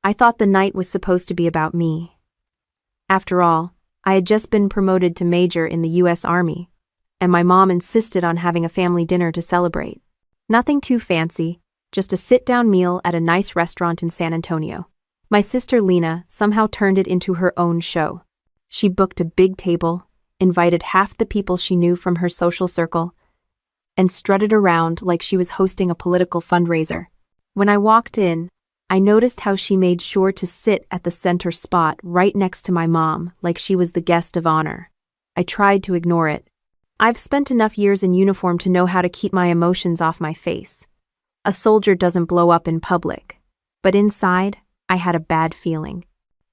I thought the night was supposed to be about me. After all, I had just been promoted to major in the U.S. Army, and my mom insisted on having a family dinner to celebrate. Nothing too fancy, just a sit-down meal at a nice restaurant in San Antonio. My sister Lena somehow turned it into her own show. She booked a big table, invited half the people she knew from her social circle, and strutted around like she was hosting a political fundraiser. When I walked in, I noticed how she made sure to sit at the center spot right next to my mom like she was the guest of honor. I tried to ignore it. I've spent enough years in uniform to know how to keep my emotions off my face. A soldier doesn't blow up in public, but inside, I had a bad feeling.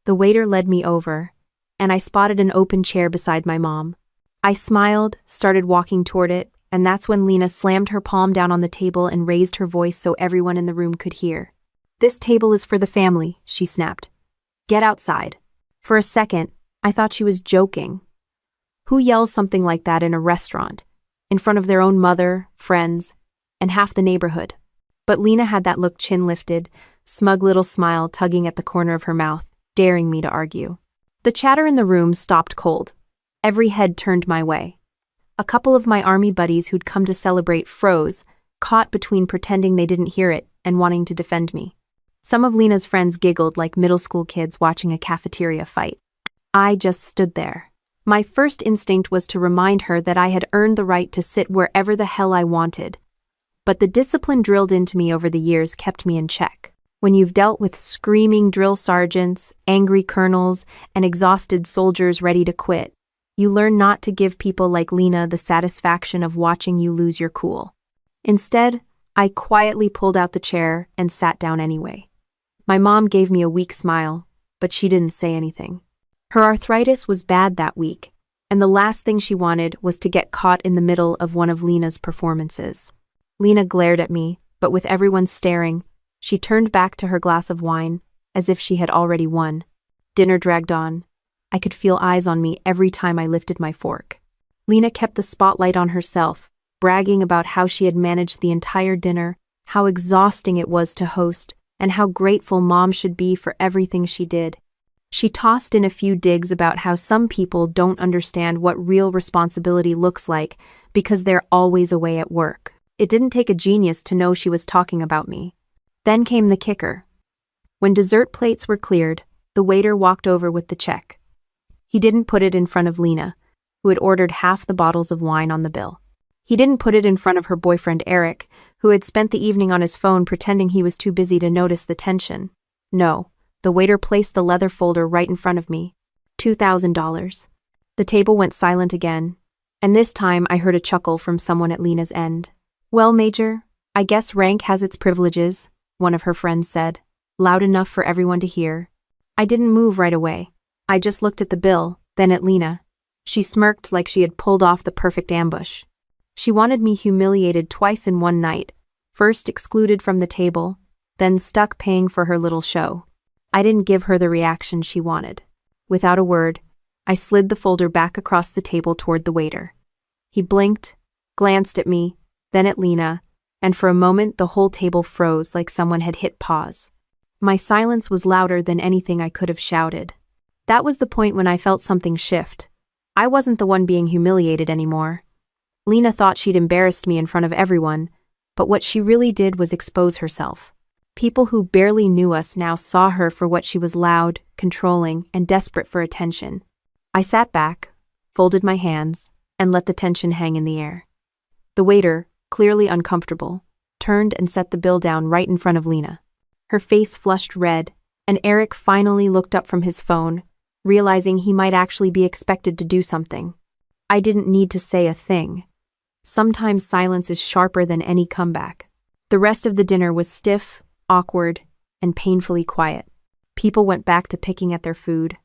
The waiter led me over, and I spotted an open chair beside my mom. I smiled, started walking toward it, and that's when Lena slammed her palm down on the table and raised her voice so everyone in the room could hear. "This table is for the family," she snapped. "Get outside." For a second, I thought she was joking. Who yells something like that in a restaurant, in front of their own mother, friends, and half the neighborhood? But Lena had that look chin lifted, smug little smile tugging at the corner of her mouth, daring me to argue. The chatter in the room stopped cold. Every head turned my way. A couple of my army buddies who'd come to celebrate froze, caught between pretending they didn't hear it and wanting to defend me. Some of Lena's friends giggled like middle school kids watching a cafeteria fight. I just stood there. My first instinct was to remind her that I had earned the right to sit wherever the hell I wanted. But the discipline drilled into me over the years kept me in check. When you've dealt with screaming drill sergeants, angry colonels, and exhausted soldiers ready to quit, you learn not to give people like Lena the satisfaction of watching you lose your cool. Instead, I quietly pulled out the chair and sat down anyway. My mom gave me a weak smile, but she didn't say anything. Her arthritis was bad that week, and the last thing she wanted was to get caught in the middle of one of Lena's performances. Lena glared at me, but with everyone staring, she turned back to her glass of wine, as if she had already won. Dinner dragged on. I could feel eyes on me every time I lifted my fork. Lena kept the spotlight on herself, bragging about how she had managed the entire dinner, how exhausting it was to host, and how grateful Mom should be for everything she did. She tossed in a few digs about how some people don't understand what real responsibility looks like because they're always away at work. It didn't take a genius to know she was talking about me. Then came the kicker. When dessert plates were cleared, the waiter walked over with the check. He didn't put it in front of Lena, who had ordered half the bottles of wine on the bill. He didn't put it in front of her boyfriend Eric, who had spent the evening on his phone pretending he was too busy to notice the tension. No, the waiter placed the leather folder right in front of me. $2,000. The table went silent again, and this time I heard a chuckle from someone at Lena's end. "Well, Major, I guess rank has its privileges," one of her friends said, loud enough for everyone to hear. I didn't move right away. I just looked at the bill, then at Lena. She smirked like she had pulled off the perfect ambush. She wanted me humiliated twice in one night, first excluded from the table, then stuck paying for her little show. I didn't give her the reaction she wanted. Without a word, I slid the folder back across the table toward the waiter. He blinked, glanced at me, then at Lena, and for a moment the whole table froze like someone had hit pause. My silence was louder than anything I could have shouted. That was the point when I felt something shift. I wasn't the one being humiliated anymore. Lena thought she'd embarrassed me in front of everyone, but what she really did was expose herself. People who barely knew us now saw her for what she was: loud, controlling, and desperate for attention. I sat back, folded my hands, and let the tension hang in the air. The waiter, clearly uncomfortable, turned and set the bill down right in front of Lena. Her face flushed red, and Eric finally looked up from his phone, realizing he might actually be expected to do something. I didn't need to say a thing. Sometimes silence is sharper than any comeback. The rest of the dinner was stiff, awkward, and painfully quiet. People went back to picking at their food,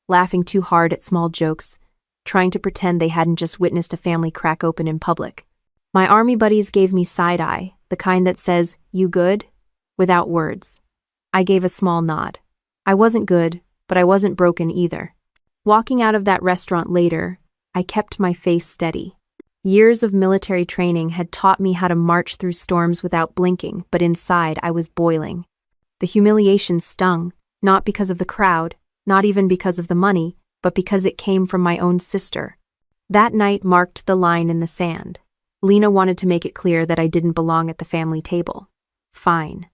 laughing too hard at small jokes, trying to pretend they hadn't just witnessed a family crack open in public. My army buddies gave me side-eye, the kind that says, "You good?" without words. I gave a small nod. I wasn't good, but I wasn't broken either. Walking out of that restaurant later, I kept my face steady. Years of military training had taught me how to march through storms without blinking, but inside I was boiling. The humiliation stung, Not because of the crowd, not even because of the money, but because it came from my own sister. That night marked the line in the sand. Lena wanted to make it clear that I didn't belong at the family table. Fine.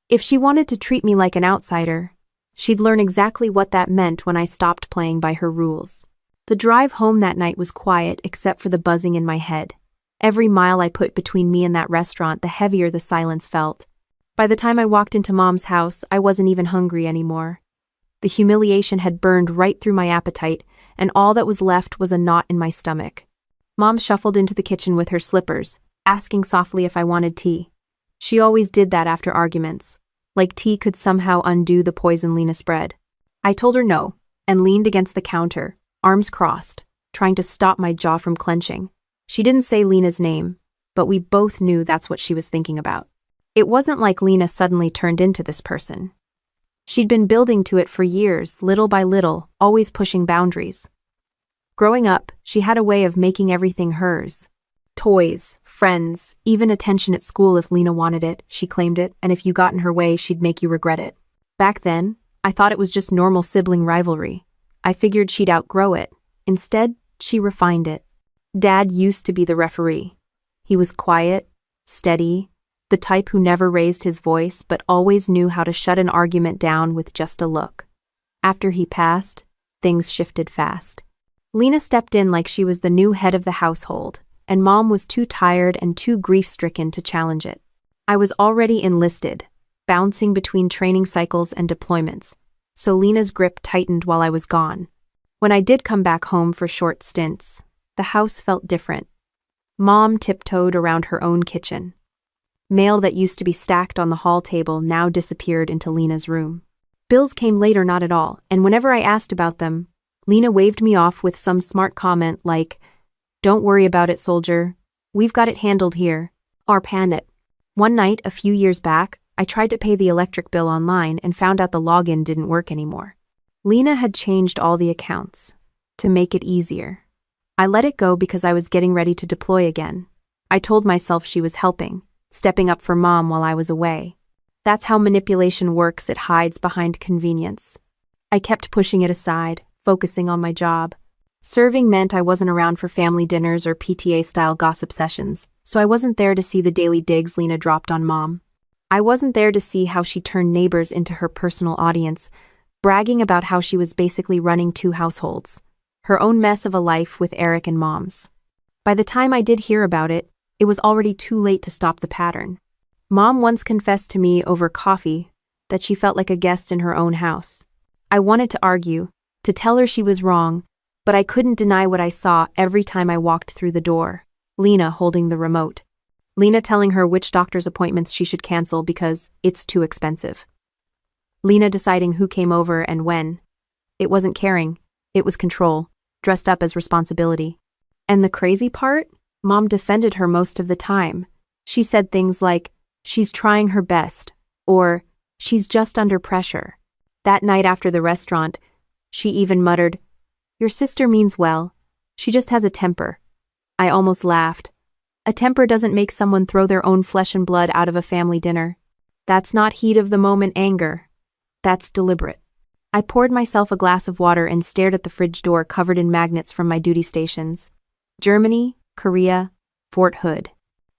If she wanted to treat me like an outsider, she'd learn exactly what that meant when I stopped playing by her rules. The drive home that night was quiet except for the buzzing in my head. Every mile I put between me and that restaurant, the heavier the silence felt. By the time I walked into Mom's house, I wasn't even hungry anymore. The humiliation had burned right through my appetite, and all that was left was a knot in my stomach. Mom shuffled into the kitchen with her slippers, asking softly if I wanted tea. She always did that after arguments, like tea could somehow undo the poison Lena spread. I told her no, and leaned against the counter, arms crossed, trying to stop my jaw from clenching. She didn't say Lena's name, but we both knew that's what she was thinking about. It wasn't like Lena suddenly turned into this person. She'd been building to it for years, little by little, always pushing boundaries. Growing up, she had a way of making everything hers. Toys, friends, even attention at school if Lena wanted it, she claimed it, and if you got in her way, she'd make you regret it. Back then, I thought it was just normal sibling rivalry. I figured she'd outgrow it. Instead, she refined it. Dad used to be the referee. He was quiet, steady, the type who never raised his voice but always knew how to shut an argument down with just a look. After he passed, things shifted fast. Lena stepped in like she was the new head of the household, and Mom was too tired and too grief-stricken to challenge it. I was already enlisted, bouncing between training cycles and deployments, so Lena's grip tightened while I was gone. When I did come back home for short stints, the house felt different. Mom tiptoed around her own kitchen. Mail that used to be stacked on the hall table now disappeared into Lena's room. Bills came later, not at all, and whenever I asked about them, Lena waved me off with some smart comment like, "Don't worry about it, soldier. We've got it handled here." Or pan it. One night, a few years back, I tried to pay the electric bill online and found out the login didn't work anymore. Lena had changed all the accounts to make it easier. I let it go because I was getting ready to deploy again. I told myself she was helping, stepping up for Mom while I was away. That's how manipulation works, it hides behind convenience. I kept pushing it aside, focusing on my job. Serving meant I wasn't around for family dinners or PTA-style gossip sessions, so I wasn't there to see the daily digs Lena dropped on Mom. I wasn't there to see how she turned neighbors into her personal audience, bragging about how she was basically running two households, her own mess of a life with Eric and Mom's. By the time I did hear about it, it was already too late to stop the pattern. Mom once confessed to me over coffee that she felt like a guest in her own house. I wanted to argue, to tell her she was wrong, but I couldn't deny what I saw every time I walked through the door. Lena holding the remote. Lena telling her which doctor's appointments she should cancel because it's too expensive. Lena deciding who came over and when. It wasn't caring, it was control, dressed up as responsibility. And the crazy part? Mom defended her most of the time. She said things like, "She's trying her best," or "She's just under pressure." That night after the restaurant, she even muttered, "Your sister means well. She just has a temper." I almost laughed. A temper doesn't make someone throw their own flesh and blood out of a family dinner. That's not heat-of-the-moment anger. That's deliberate. I poured myself a glass of water and stared at the fridge door covered in magnets from my duty stations. Germany, Korea, Fort Hood.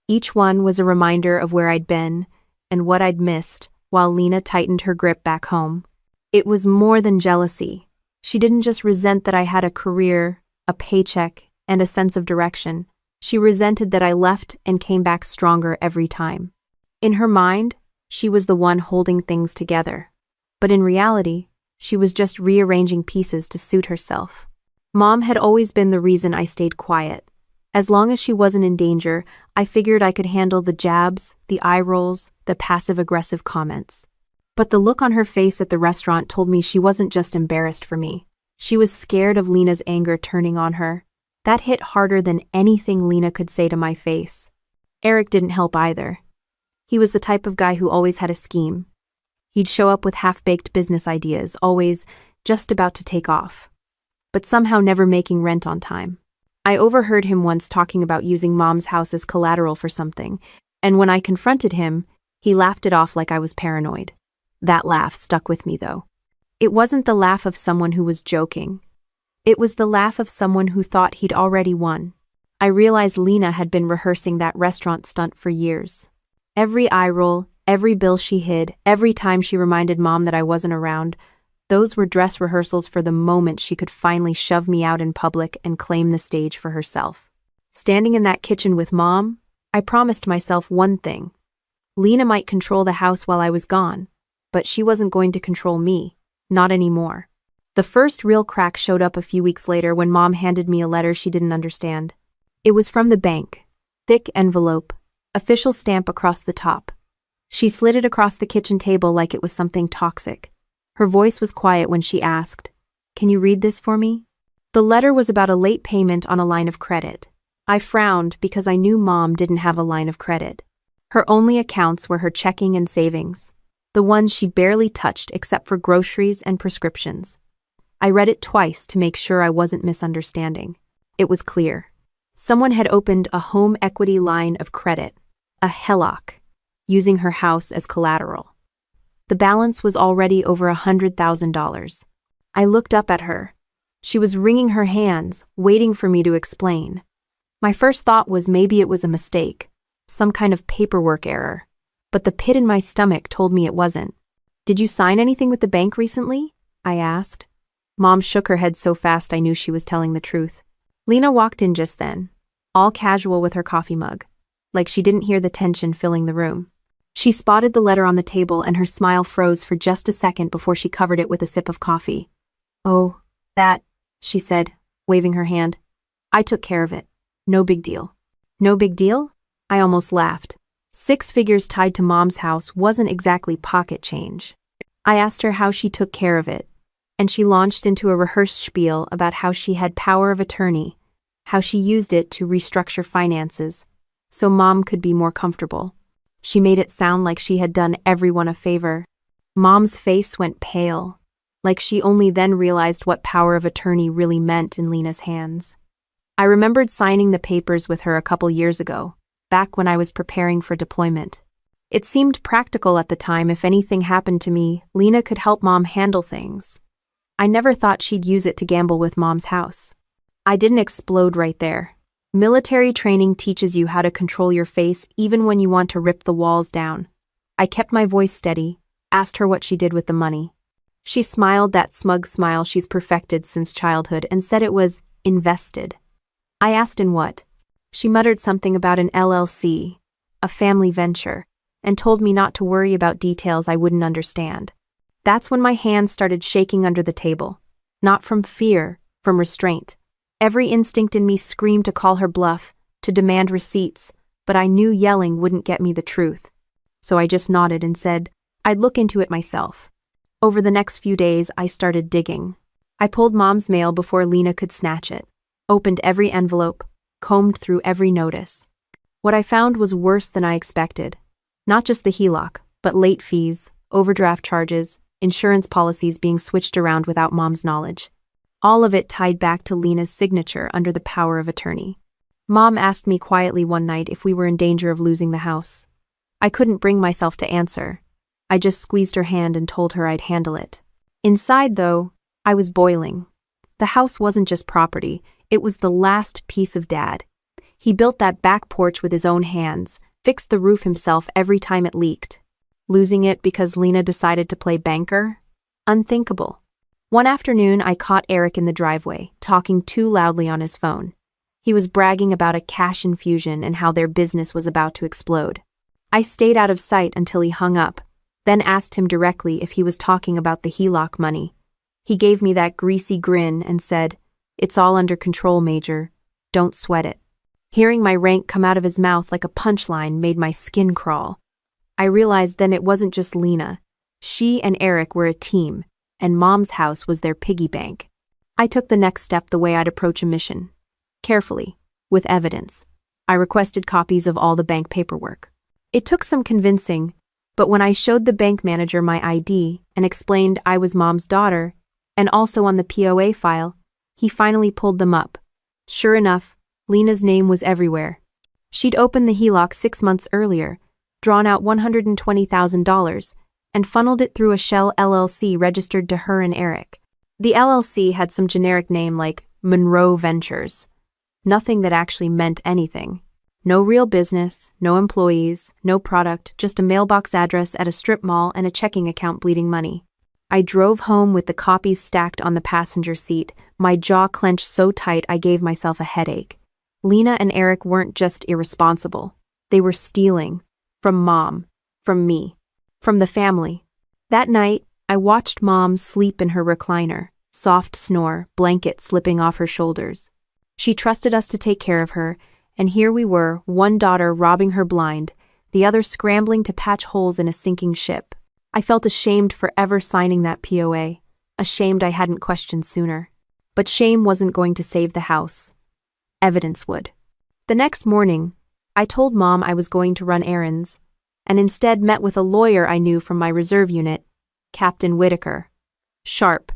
Each one was a reminder of where I'd been and what I'd missed while Lena tightened her grip back home. It was more than jealousy. She didn't just resent that I had a career, a paycheck, and a sense of direction. She resented that I left and came back stronger every time. In her mind, she was the one holding things together. But in reality, she was just rearranging pieces to suit herself. Mom had always been the reason I stayed quiet. As long as she wasn't in danger, I figured I could handle the jabs, the eye rolls, the passive-aggressive comments. But the look on her face at the restaurant told me she wasn't just embarrassed for me. She was scared of Lena's anger turning on her. That hit harder than anything Lena could say to my face. Eric didn't help either. He was the type of guy who always had a scheme. He'd show up with half-baked business ideas, always just about to take off, but somehow never making rent on time. I overheard him once talking about using Mom's house as collateral for something, and when I confronted him, he laughed it off like I was paranoid. That laugh stuck with me, though. It wasn't the laugh of someone who was joking. It was the laugh of someone who thought he'd already won. I realized Lena had been rehearsing that restaurant stunt for years. Every eye roll, every bill she hid, every time she reminded Mom that I wasn't around, those were dress rehearsals for the moment she could finally shove me out in public and claim the stage for herself. Standing in that kitchen with Mom, I promised myself one thing. Lena might control the house while I was gone, but she wasn't going to control me, not anymore. The first real crack showed up a few weeks later when Mom handed me a letter she didn't understand. It was from the bank. Thick envelope, official stamp across the top. She slid it across the kitchen table like it was something toxic. Her voice was quiet when she asked, "Can you read this for me?" The letter was about a late payment on a line of credit. I frowned because I knew Mom didn't have a line of credit. Her only accounts were her checking and savings, the ones she barely touched except for groceries and prescriptions. I read it twice to make sure I wasn't misunderstanding. It was clear. Someone had opened a home equity line of credit, a HELOC, using her house as collateral. The balance was already over $100,000. I looked up at her. She was wringing her hands, waiting for me to explain. My first thought was maybe it was a mistake, some kind of paperwork error, but the pit in my stomach told me it wasn't. "Did you sign anything with the bank recently?" I asked. Mom shook her head so fast I knew she was telling the truth. Lena walked in just then, all casual with her coffee mug, like she didn't hear the tension filling the room. She spotted the letter on the table and her smile froze for just a second before she covered it with a sip of coffee. "Oh, that," she said, waving her hand. "I took care of it. No big deal." "No big deal?" I almost laughed. 6 figures tied to Mom's house wasn't exactly pocket change. I asked her how she took care of it, and she launched into a rehearsed spiel about how she had power of attorney, how she used it to restructure finances, so Mom could be more comfortable. She made it sound like she had done everyone a favor. Mom's face went pale, like she only then realized what power of attorney really meant in Lena's hands. I remembered signing the papers with her a couple years ago, back when I was preparing for deployment. It seemed practical at the time. If anything happened to me, Lena could help Mom handle things. I never thought she'd use it to gamble with Mom's house. I didn't explode right there. Military training teaches you how to control your face even when you want to rip the walls down. I kept my voice steady, asked her what she did with the money. She smiled that smug smile she's perfected since childhood and said it was invested. I asked in what. She muttered something about an LLC, a family venture, and told me not to worry about details I wouldn't understand. That's when my hands started shaking under the table. Not from fear, from restraint. Every instinct in me screamed to call her bluff, to demand receipts, but I knew yelling wouldn't get me the truth. So I just nodded and said, I'd look into it myself. Over the next few days, I started digging. I pulled Mom's mail before Lena could snatch it, opened every envelope, combed through every notice. What I found was worse than I expected. Not just the HELOC, but late fees, overdraft charges, insurance policies being switched around without Mom's knowledge. All of it tied back to Lena's signature under the power of attorney. Mom asked me quietly one night if we were in danger of losing the house. I couldn't bring myself to answer. I just squeezed her hand and told her I'd handle it. Inside, though, I was boiling. The house wasn't just property, it was the last piece of Dad. He built that back porch with his own hands, fixed the roof himself every time it leaked. Losing it because Lena decided to play banker? Unthinkable. One afternoon, I caught Eric in the driveway, talking too loudly on his phone. He was bragging about a cash infusion and how their business was about to explode. I stayed out of sight until he hung up, then asked him directly if he was talking about the HELOC money. He gave me that greasy grin and said, "It's all under control, Major. Don't sweat it." Hearing my rank come out of his mouth like a punchline made my skin crawl. I realized then it wasn't just Lena. She and Eric were a team, and Mom's house was their piggy bank. I took the next step the way I'd approach a mission. Carefully, with evidence. I requested copies of all the bank paperwork. It took some convincing, but when I showed the bank manager my ID and explained I was Mom's daughter, and also on the POA file, he finally pulled them up. Sure enough, Lena's name was everywhere. She'd opened the HELOC 6 months earlier, drawn out $120,000, and funneled it through a shell LLC registered to her and Eric. The LLC had some generic name like Monroe Ventures. Nothing that actually meant anything. No real business, no employees, no product, just a mailbox address at a strip mall and a checking account bleeding money. I drove home with the copies stacked on the passenger seat, my jaw clenched so tight I gave myself a headache. Lena and Eric weren't just irresponsible. They were stealing. From Mom. From me. From the family. That night, I watched Mom sleep in her recliner, soft snore, blanket slipping off her shoulders. She trusted us to take care of her, and here we were, one daughter robbing her blind, the other scrambling to patch holes in a sinking ship. I felt ashamed for ever signing that POA, ashamed I hadn't questioned sooner. But shame wasn't going to save the house. Evidence would. The next morning, I told Mom I was going to run errands, and instead met with a lawyer I knew from my reserve unit, Captain Whitaker. Sharp.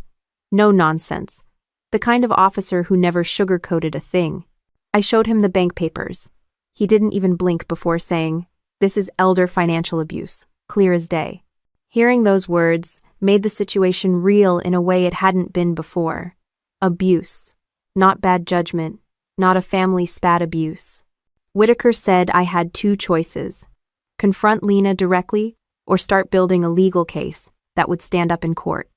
No nonsense. The kind of officer who never sugarcoated a thing. I showed him the bank papers. He didn't even blink before saying, "This is elder financial abuse, clear as day." Hearing those words made the situation real in a way it hadn't been before. Abuse. Not bad judgment. Not a family spat abuse. Whitaker said I had two choices. Confront Lena directly or start building a legal case that would stand up in court.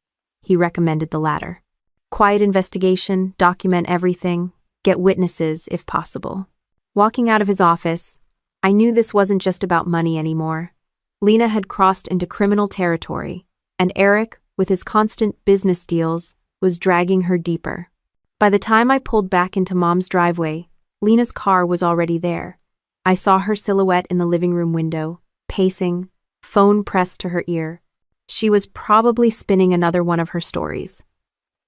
He recommended the latter. Quiet investigation, document everything, get witnesses if possible. Walking out of his office, I knew this wasn't just about money anymore. Lena had crossed into criminal territory, and Eric, with his constant business deals, was dragging her deeper. By the time I pulled back into Mom's driveway, Lena's car was already there. I saw her silhouette in the living room window, pacing, phone pressed to her ear. She was probably spinning another one of her stories.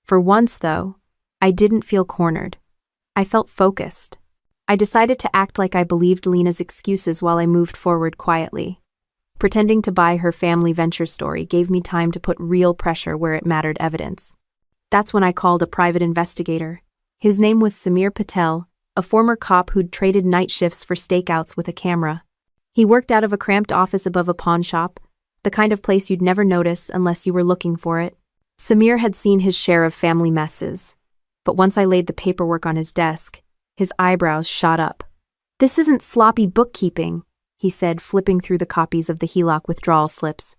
For once, though, I didn't feel cornered. I felt focused. I decided to act like I believed Lena's excuses while I moved forward quietly. Pretending to buy her family venture story gave me time to put real pressure where it mattered evidence. That's when I called a private investigator. His name was Samir Patel, a former cop who'd traded night shifts for stakeouts with a camera. He worked out of a cramped office above a pawn shop, the kind of place you'd never notice unless you were looking for it. Samir had seen his share of family messes, but once I laid the paperwork on his desk, his eyebrows shot up. "This isn't sloppy bookkeeping," he said, flipping through the copies of the HELOC withdrawal slips.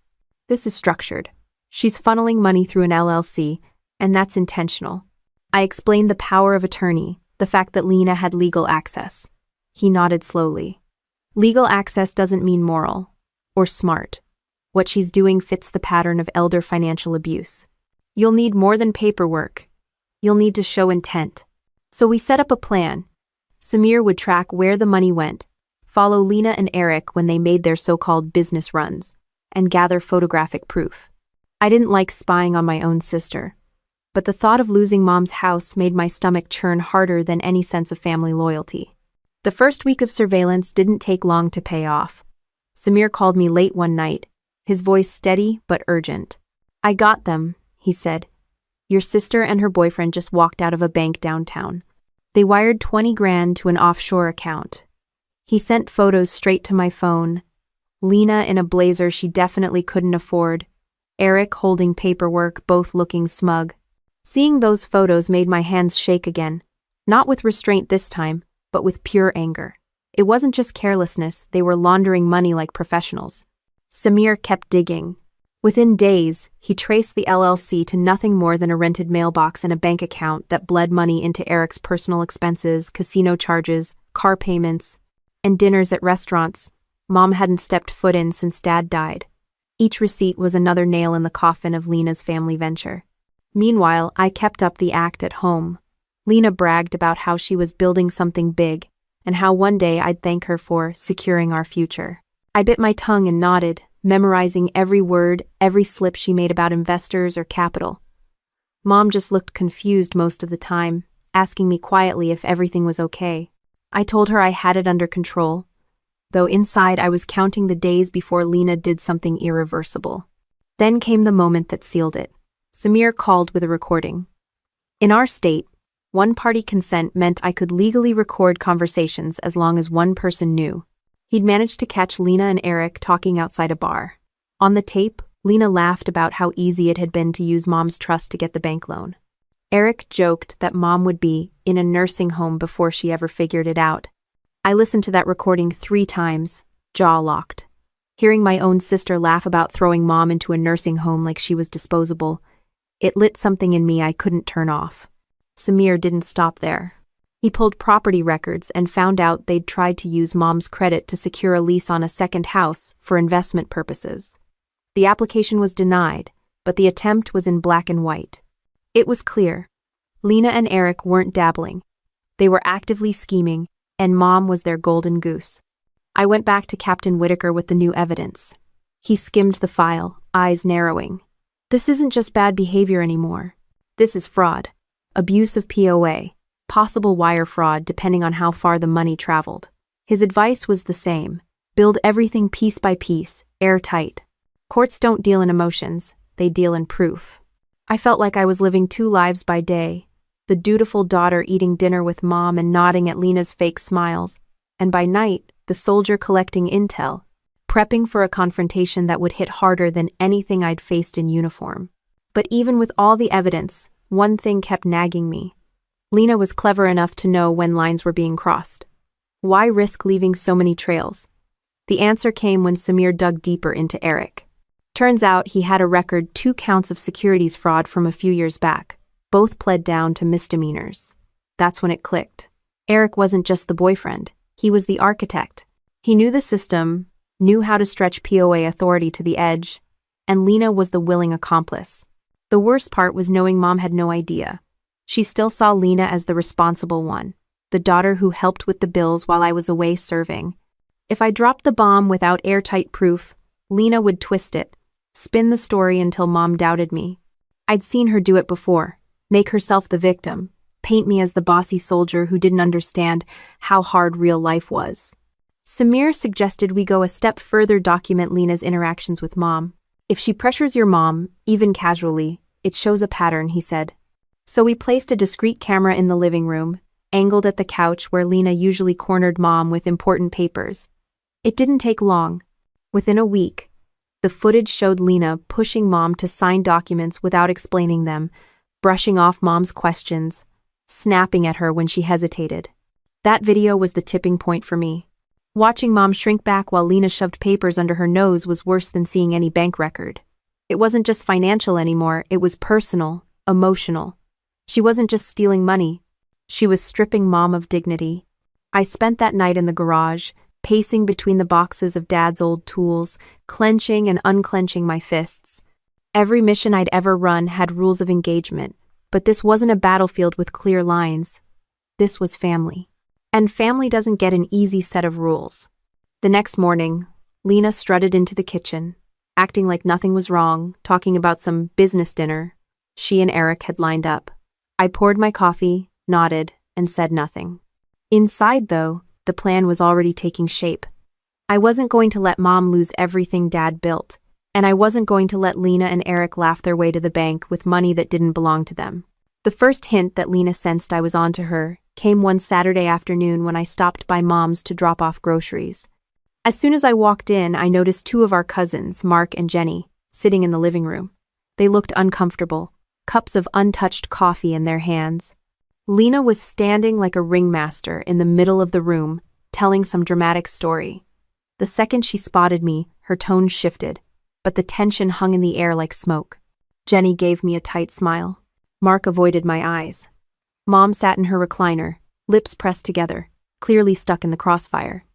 "This is structured. She's funneling money through an LLC, and that's intentional." I explained the power of attorney, the fact that Lena had legal access. He nodded slowly. Legal access doesn't mean moral or smart. What she's doing fits the pattern of elder financial abuse. You'll need more than paperwork. You'll need to show intent. So we set up a plan. Samir would track where the money went, follow Lena and Eric when they made their so-called business runs, and gather photographic proof. I didn't like spying on my own sister, but the thought of losing Mom's house made my stomach churn harder than any sense of family loyalty. The first week of surveillance didn't take long to pay off. Samir called me late one night, his voice steady but urgent. "I got them," he said. "Your sister and her boyfriend just walked out of a bank downtown. They wired 20 grand to an offshore account." He sent photos straight to my phone. Lena in a blazer she definitely couldn't afford. Eric holding paperwork, both looking smug. Seeing those photos made my hands shake again. Not with restraint this time, but with pure anger. It wasn't just carelessness, they were laundering money like professionals. Samir kept digging. Within days, he traced the LLC to nothing more than a rented mailbox and a bank account that bled money into Eric's personal expenses, casino charges, car payments, and dinners at restaurants Mom hadn't stepped foot in since Dad died. Each receipt was another nail in the coffin of Lena's family venture. Meanwhile, I kept up the act at home. Lena bragged about how she was building something big, and how one day I'd thank her for securing our future. I bit my tongue and nodded, memorizing every word, every slip she made about investors or capital. Mom just looked confused most of the time, asking me quietly if everything was okay. I told her I had it under control, though inside I was counting the days before Lena did something irreversible. Then came the moment that sealed it. Samir called with a recording. In our state, one-party consent meant I could legally record conversations as long as one person knew. He'd managed to catch Lena and Eric talking outside a bar. On the tape, Lena laughed about how easy it had been to use Mom's trust to get the bank loan. Eric joked that Mom would be in a nursing home before she ever figured it out. I listened to that recording 3 times, jaw locked. Hearing my own sister laugh about throwing Mom into a nursing home like she was disposable, it lit something in me I couldn't turn off. Samir didn't stop there. He pulled property records and found out they'd tried to use Mom's credit to secure a lease on a second house for investment purposes. The application was denied, but the attempt was in black and white. It was clear. Lena and Eric weren't dabbling. They were actively scheming, and Mom was their golden goose. I went back to Captain Whitaker with the new evidence. He skimmed the file, eyes narrowing. This isn't just bad behavior anymore. This is fraud. Abuse of POA. Possible wire fraud depending on how far the money traveled. His advice was the same. Build everything piece by piece, airtight. Courts don't deal in emotions, they deal in proof. I felt like I was living 2 lives by day. The dutiful daughter eating dinner with Mom and nodding at Lena's fake smiles, and by night, the soldier collecting intel, prepping for a confrontation that would hit harder than anything I'd faced in uniform. But even with all the evidence, one thing kept nagging me. Lena was clever enough to know when lines were being crossed. Why risk leaving so many trails? The answer came when Samir dug deeper into Eric. Turns out he had a record 2 counts of securities fraud from a few years back. Both pled down to misdemeanors. That's when it clicked. Eric wasn't just the boyfriend, he was the architect. He knew the system, knew how to stretch POA authority to the edge, and Lena was the willing accomplice. The worst part was knowing Mom had no idea. She still saw Lena as the responsible one, the daughter who helped with the bills while I was away serving. If I dropped the bomb without airtight proof, Lena would twist it, spin the story until Mom doubted me. I'd seen her do it before. Make herself the victim, paint me as the bossy soldier who didn't understand how hard real life was. Samir suggested we go a step further, document Lena's interactions with Mom. If she pressures your mom, even casually, it shows a pattern, he said. So we placed a discreet camera in the living room, angled at the couch where Lena usually cornered Mom with important papers. It didn't take long. Within a week, the footage showed Lena pushing Mom to sign documents without explaining them, brushing off Mom's questions, snapping at her when she hesitated. That video was the tipping point for me. Watching Mom shrink back while Lena shoved papers under her nose was worse than seeing any bank record. It wasn't just financial anymore, it was personal, emotional. She wasn't just stealing money, she was stripping Mom of dignity. I spent that night in the garage, pacing between the boxes of Dad's old tools, clenching and unclenching my fists. Every mission I'd ever run had rules of engagement, but this wasn't a battlefield with clear lines. This was family. And family doesn't get an easy set of rules. The next morning, Lena strutted into the kitchen, acting like nothing was wrong, talking about some business dinner she and Eric had lined up. I poured my coffee, nodded, and said nothing. Inside, though, the plan was already taking shape. I wasn't going to let Mom lose everything Dad built. And I wasn't going to let Lena and Eric laugh their way to the bank with money that didn't belong to them. The first hint that Lena sensed I was onto her came one Saturday afternoon when I stopped by Mom's to drop off groceries. As soon as I walked in, I noticed 2 of our cousins, Mark and Jenny, sitting in the living room. They looked uncomfortable, cups of untouched coffee in their hands. Lena was standing like a ringmaster in the middle of the room, telling some dramatic story. The second she spotted me, her tone shifted, but the tension hung in the air like smoke. Jenny gave me a tight smile. Mark avoided my eyes. Mom sat in her recliner, lips pressed together, clearly stuck in the crossfire.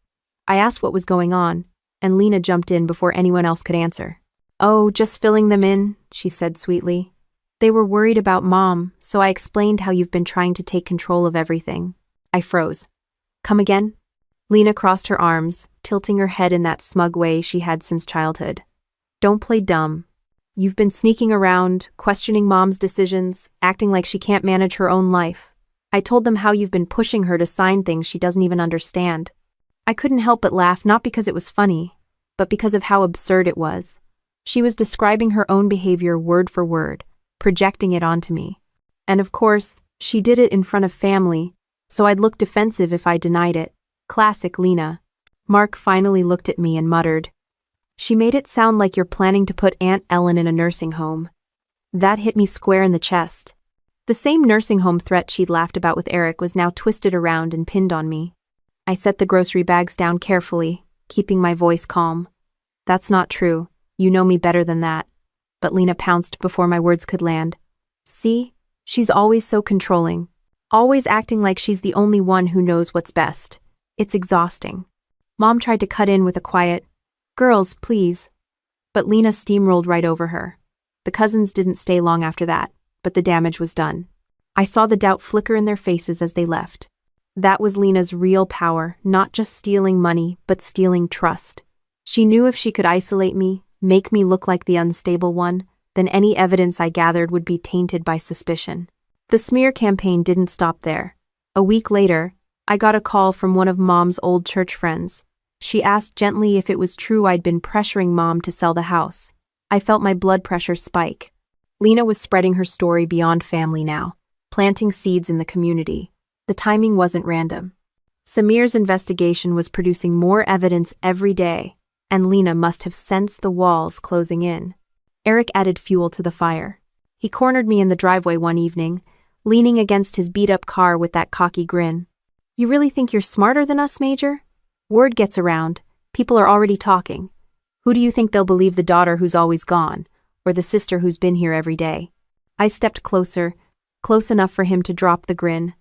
I asked what was going on, and Lena jumped in before anyone else could answer. "Oh, just filling them in," she said sweetly. "They were worried about Mom, so I explained how you've been trying to take control of everything." I froze. "Come again?" Lena crossed her arms, tilting her head in that smug way she had since childhood. "Don't play dumb. You've been sneaking around, questioning Mom's decisions, acting like she can't manage her own life. I told them how you've been pushing her to sign things she doesn't even understand." I couldn't help but laugh, not because it was funny, but because of how absurd it was. She was describing her own behavior word for word, projecting it onto me. And of course, she did it in front of family, so I'd look defensive if I denied it. Classic Lena. Mark finally looked at me and muttered, She made it sound like you're planning to put Aunt Ellen in a nursing home. That hit me square in the chest. The same nursing home threat she'd laughed about with Eric was now twisted around and pinned on me. I set the grocery bags down carefully, keeping my voice calm. That's not true. You know me better than that. But Lena pounced before my words could land. See? She's always so controlling. Always acting like she's the only one who knows what's best. It's exhausting. Mom tried to cut in with a quiet, "Girls, please." But Lena steamrolled right over her. The cousins didn't stay long after that, but the damage was done. I saw the doubt flicker in their faces as they left. That was Lena's real power, not just stealing money, but stealing trust. She knew if she could isolate me, make me look like the unstable one, then any evidence I gathered would be tainted by suspicion. The smear campaign didn't stop there. A week later, I got a call from one of Mom's old church friends. She asked gently if it was true I'd been pressuring Mom to sell the house. I felt my blood pressure spike. Lena was spreading her story beyond family now, planting seeds in the community. The timing wasn't random. Samir's investigation was producing more evidence every day, and Lena must have sensed the walls closing in. Eric added fuel to the fire. He cornered me in the driveway one evening, leaning against his beat-up car with that cocky grin. "You really think you're smarter than us, Major? Word gets around. People are already talking. Who do you think they'll believe, the daughter who's always gone, or the sister who's been here every day?" I stepped closer, close enough for him to drop the grin.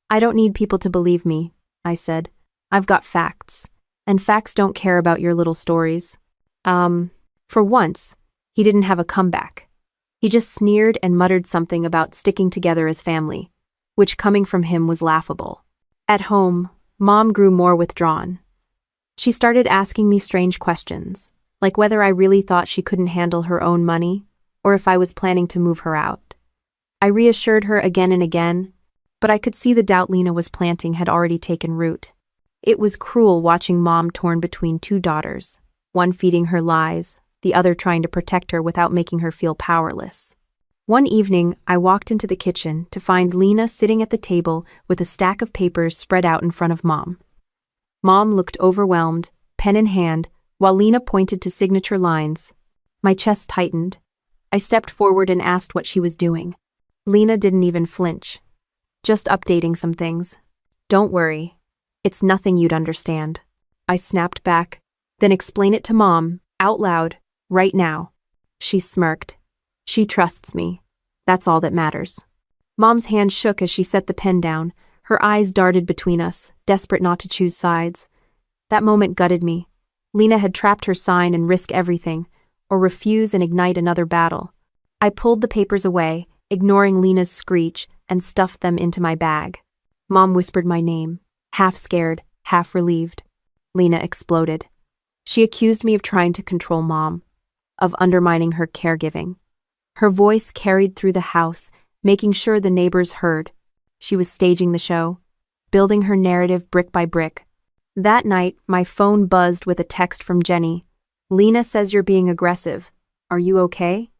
"I don't need people to believe me," I said. "I've got facts, and facts don't care about your little stories." For once, he didn't have a comeback. He just sneered and muttered something about sticking together as family, which coming from him was laughable. At home, Mom grew more withdrawn. She started asking me strange questions, like whether I really thought she couldn't handle her own money, or if I was planning to move her out. I reassured her again and again, but I could see the doubt Lena was planting had already taken root. It was cruel watching Mom torn between two daughters, one feeding her lies, the other trying to protect her without making her feel powerless. One evening, I walked into the kitchen to find Lena sitting at the table with a stack of papers spread out in front of Mom. Mom looked overwhelmed, pen in hand, while Lena pointed to signature lines. My chest tightened. I stepped forward and asked what she was doing. Lena didn't even flinch. "Just updating some things. Don't worry. It's nothing you'd understand." I snapped back. "Then explain it to Mom, out loud, right now." She smirked. "She trusts me. That's all that matters." Mom's hand shook as she set the pen down. Her eyes darted between us, desperate not to choose sides. That moment gutted me. Lena had trapped her sign and risk everything, or refuse and ignite another battle. I pulled the papers away, ignoring Lena's screech, and stuffed them into my bag. Mom whispered my name, half scared, half relieved. Lena exploded. She accused me of trying to control Mom, of undermining her caregiving. Her voice carried through the house, making sure the neighbors heard. She was staging the show, building her narrative brick by brick. That night, my phone buzzed with a text from Jenny. "Lena says you're being aggressive. Are you okay?"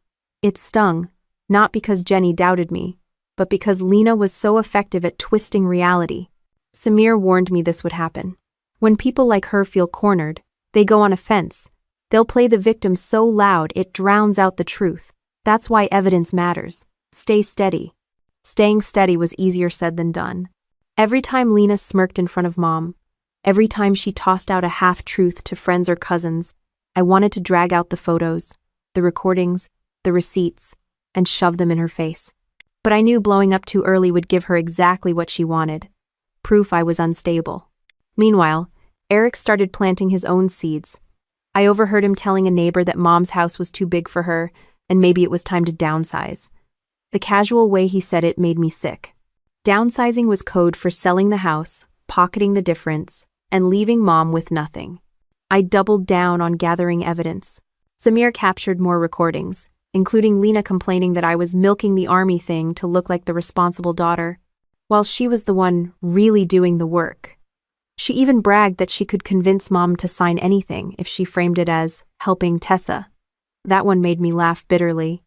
It stung, not because Jenny doubted me, but because Lena was so effective at twisting reality. Samir warned me this would happen. When people like her feel cornered, they go on offense. They'll play the victim so loud it drowns out the truth. That's why evidence matters. Stay steady. Staying steady was easier said than done. Every time Lena smirked in front of Mom, every time she tossed out a half-truth to friends or cousins, I wanted to drag out the photos, the recordings, the receipts, and shove them in her face. But I knew blowing up too early would give her exactly what she wanted. Proof I was unstable. Meanwhile, Eric started planting his own seeds. I overheard him telling a neighbor that Mom's house was too big for her, and maybe it was time to downsize. The casual way he said it made me sick. Downsizing was code for selling the house, pocketing the difference, and leaving Mom with nothing. I doubled down on gathering evidence. Samir captured more recordings, including Lena complaining that I was milking the army thing to look like the responsible daughter, while she was the one really doing the work. She even bragged that she could convince Mom to sign anything if she framed it as helping Tessa. That one made me laugh bitterly.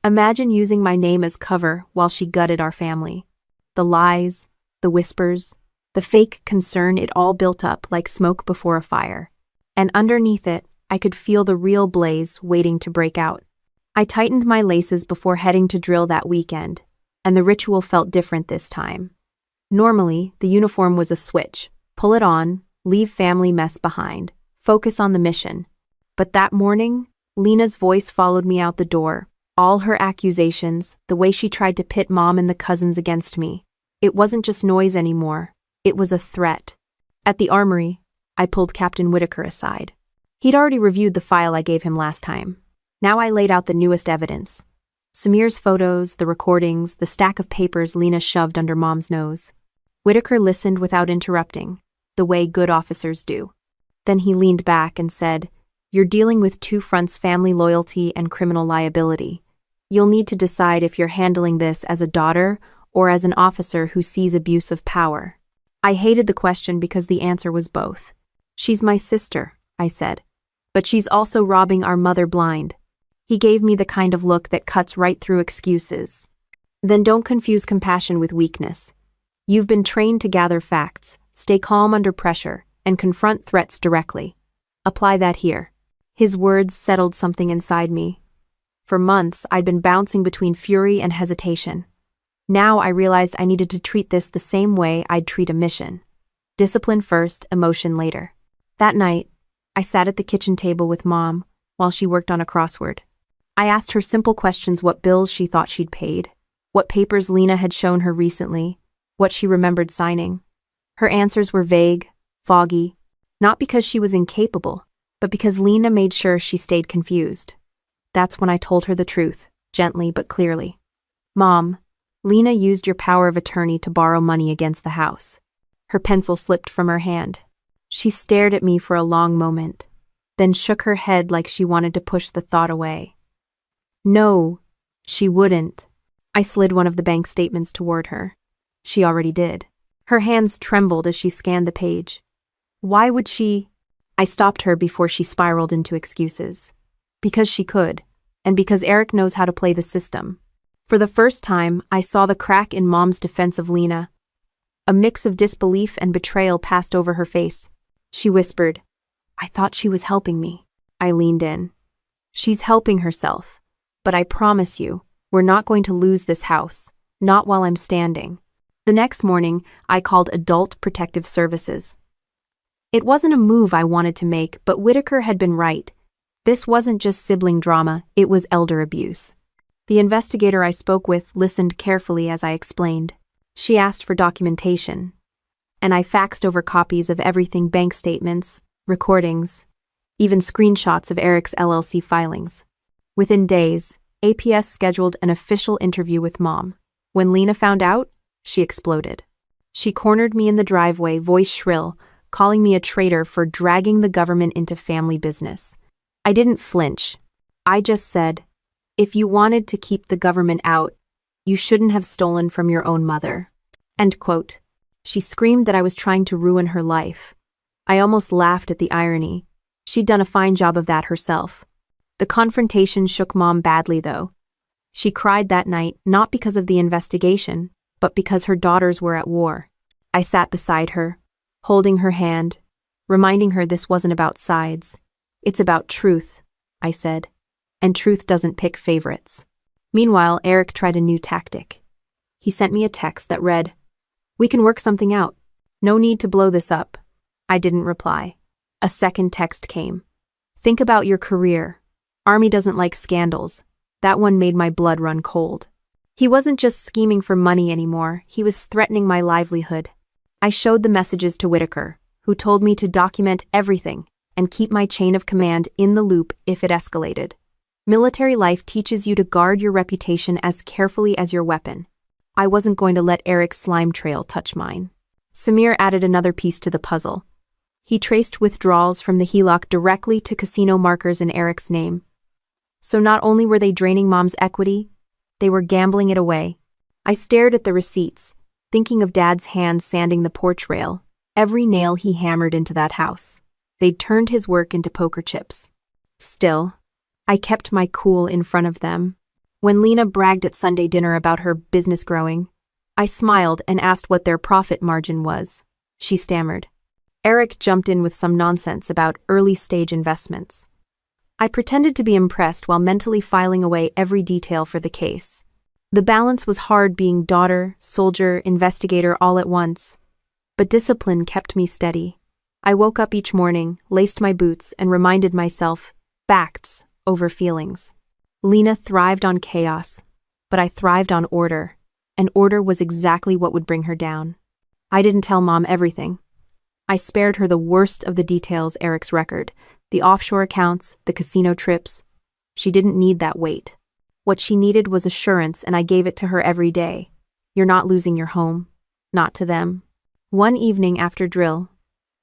Imagine using my name as cover while she gutted our family. The lies, the whispers, the fake concern, it all built up like smoke before a fire. And underneath it, I could feel the real blaze waiting to break out. I tightened my laces before heading to drill that weekend, and the ritual felt different this time. Normally, the uniform was a switch. Pull it on, leave family mess behind, focus on the mission. But that morning, Lena's voice followed me out the door. All her accusations, the way she tried to pit Mom and the cousins against me. It wasn't just noise anymore. It was a threat. At the armory, I pulled Captain Whitaker aside. He'd already reviewed the file I gave him last time. Now I laid out the newest evidence. Samir's photos, the recordings, the stack of papers Lena shoved under Mom's nose. Whitaker listened without interrupting, the way good officers do. Then he leaned back and said, "You're dealing with two fronts: family loyalty and criminal liability. You'll need to decide if you're handling this as a daughter or as an officer who sees abuse of power." I hated the question because the answer was both. "She's my sister," I said, "but she's also robbing our mother blind." He gave me the kind of look that cuts right through excuses. "Then don't confuse compassion with weakness. You've been trained to gather facts, stay calm under pressure, and confront threats directly. Apply that here." His words settled something inside me. For months, I'd been bouncing between fury and hesitation. Now I realized I needed to treat this the same way I'd treat a mission. Discipline first, emotion later. That night, I sat at the kitchen table with Mom while she worked on a crossword. I asked her simple questions: what bills she thought she'd paid, what papers Lena had shown her recently, what she remembered signing. Her answers were vague, foggy, not because she was incapable, but because Lena made sure she stayed confused. That's when I told her the truth, gently but clearly. "Mom, Lena used your power of attorney to borrow money against the house." Her pencil slipped from her hand. She stared at me for a long moment, then shook her head like she wanted to push the thought away. "No, she wouldn't." I slid one of the bank statements toward her. She already did. Her hands trembled as she scanned the page. "Why would she?" I stopped her before she spiraled into excuses. "Because she could, and because Eric knows how to play the system." For the first time, I saw the crack in Mom's defense of Lena. A mix of disbelief and betrayal passed over her face. She whispered, "I thought she was helping me." I leaned in. "She's helping herself, but I promise you, we're not going to lose this house, not while I'm standing." The next morning, I called Adult Protective Services. It wasn't a move I wanted to make, but Whitaker had been right. This wasn't just sibling drama, it was elder abuse. The investigator I spoke with listened carefully as I explained. She asked for documentation, and I faxed over copies of everything: bank statements, recordings, even screenshots of Eric's LLC filings. Within days, APS scheduled an official interview with Mom. When Lena found out, she exploded. She cornered me in the driveway, voice shrill, calling me a traitor for dragging the government into family business. I didn't flinch. I just said, "If you wanted to keep the government out, you shouldn't have stolen from your own mother." End quote. She screamed that I was trying to ruin her life. I almost laughed at the irony. She'd done a fine job of that herself. The confrontation shook Mom badly, though. She cried that night, not because of the investigation, but because her daughters were at war. I sat beside her, holding her hand, reminding her this wasn't about sides. "It's about truth," I said, "and truth doesn't pick favorites." Meanwhile, Eric tried a new tactic. He sent me a text that read, "We can work something out. No need to blow this up." I didn't reply. A second text came. "Think about your career. Army doesn't like scandals." That one made my blood run cold. He wasn't just scheming for money anymore, he was threatening my livelihood. I showed the messages to Whitaker, who told me to document everything and keep my chain of command in the loop if it escalated. Military life teaches you to guard your reputation as carefully as your weapon. I wasn't going to let Eric's slime trail touch mine. Samir added another piece to the puzzle. He traced withdrawals from the HELOC directly to casino markers in Eric's name. So not only were they draining Mom's equity, they were gambling it away. I stared at the receipts, thinking of Dad's hands sanding the porch rail, every nail he hammered into that house. They'd turned his work into poker chips. Still, I kept my cool in front of them. When Lena bragged at Sunday dinner about her business growing, I smiled and asked what their profit margin was. She stammered. Eric jumped in with some nonsense about early-stage investments. I pretended to be impressed while mentally filing away every detail for the case. The balance was hard being daughter, soldier, investigator all at once. But discipline kept me steady. I woke up each morning, laced my boots, and reminded myself, facts over feelings. Lena thrived on chaos, but I thrived on order, and order was exactly what would bring her down. I didn't tell Mom everything. I spared her the worst of the details, Eric's record, the offshore accounts, the casino trips. She didn't need that weight. What she needed was assurance, and I gave it to her every day. You're not losing your home. Not to them. One evening after drill,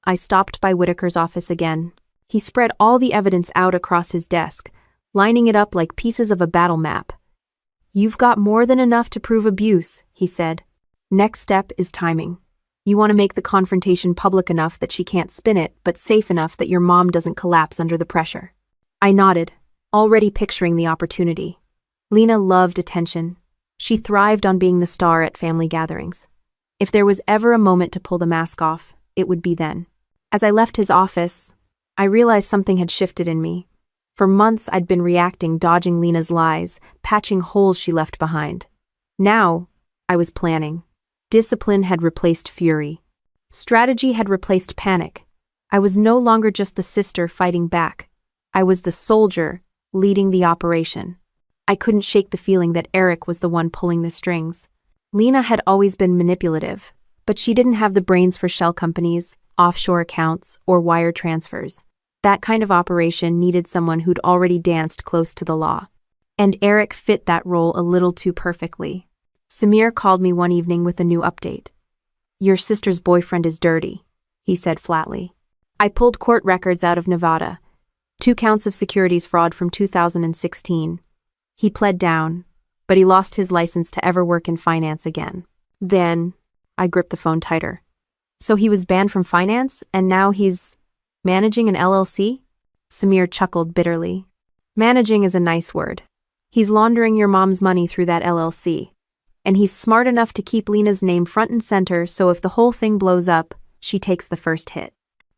I stopped by Whitaker's office again. He spread all the evidence out across his desk, lining it up like pieces of a battle map. You've got more than enough to prove abuse, he said. Next step is timing. You want to make the confrontation public enough that she can't spin it, but safe enough that your mom doesn't collapse under the pressure. I nodded, already picturing the opportunity. Lena loved attention. She thrived on being the star at family gatherings. If there was ever a moment to pull the mask off, it would be then. As I left his office, I realized something had shifted in me. For months I'd been reacting, dodging Lena's lies, patching holes she left behind. Now, I was planning. Discipline had replaced fury. Strategy had replaced panic. I was no longer just the sister fighting back. I was the soldier leading the operation. I couldn't shake the feeling that Eric was the one pulling the strings. Lena had always been manipulative, but she didn't have the brains for shell companies, offshore accounts, or wire transfers. That kind of operation needed someone who'd already danced close to the law. And Eric fit that role a little too perfectly. Samir called me one evening with a new update. Your sister's boyfriend is dirty, he said flatly. I pulled court records out of Nevada. 2 counts of securities fraud from 2016. He pled down, but he lost his license to ever work in finance again. Then, I gripped the phone tighter. So he was banned from finance, and now he's managing an LLC? Samir chuckled bitterly. Managing is a nice word. He's laundering your mom's money through that LLC. And he's smart enough to keep Lena's name front and center, so if the whole thing blows up, she takes the first hit.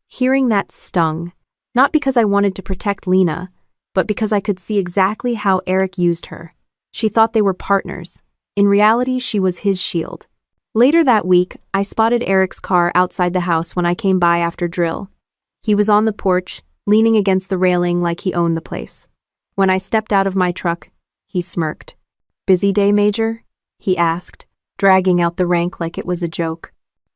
Hearing that stung, not because I wanted to protect Lena, but because I could see exactly how Eric used her. She thought they were partners. In reality, she was his shield. Later that week, I spotted Eric's car outside the house when I came by after drill. He was on the porch, leaning against the railing like he owned the place. When I stepped out of my truck, he smirked. Busy day, Major? He asked, dragging out the rank like it was a joke.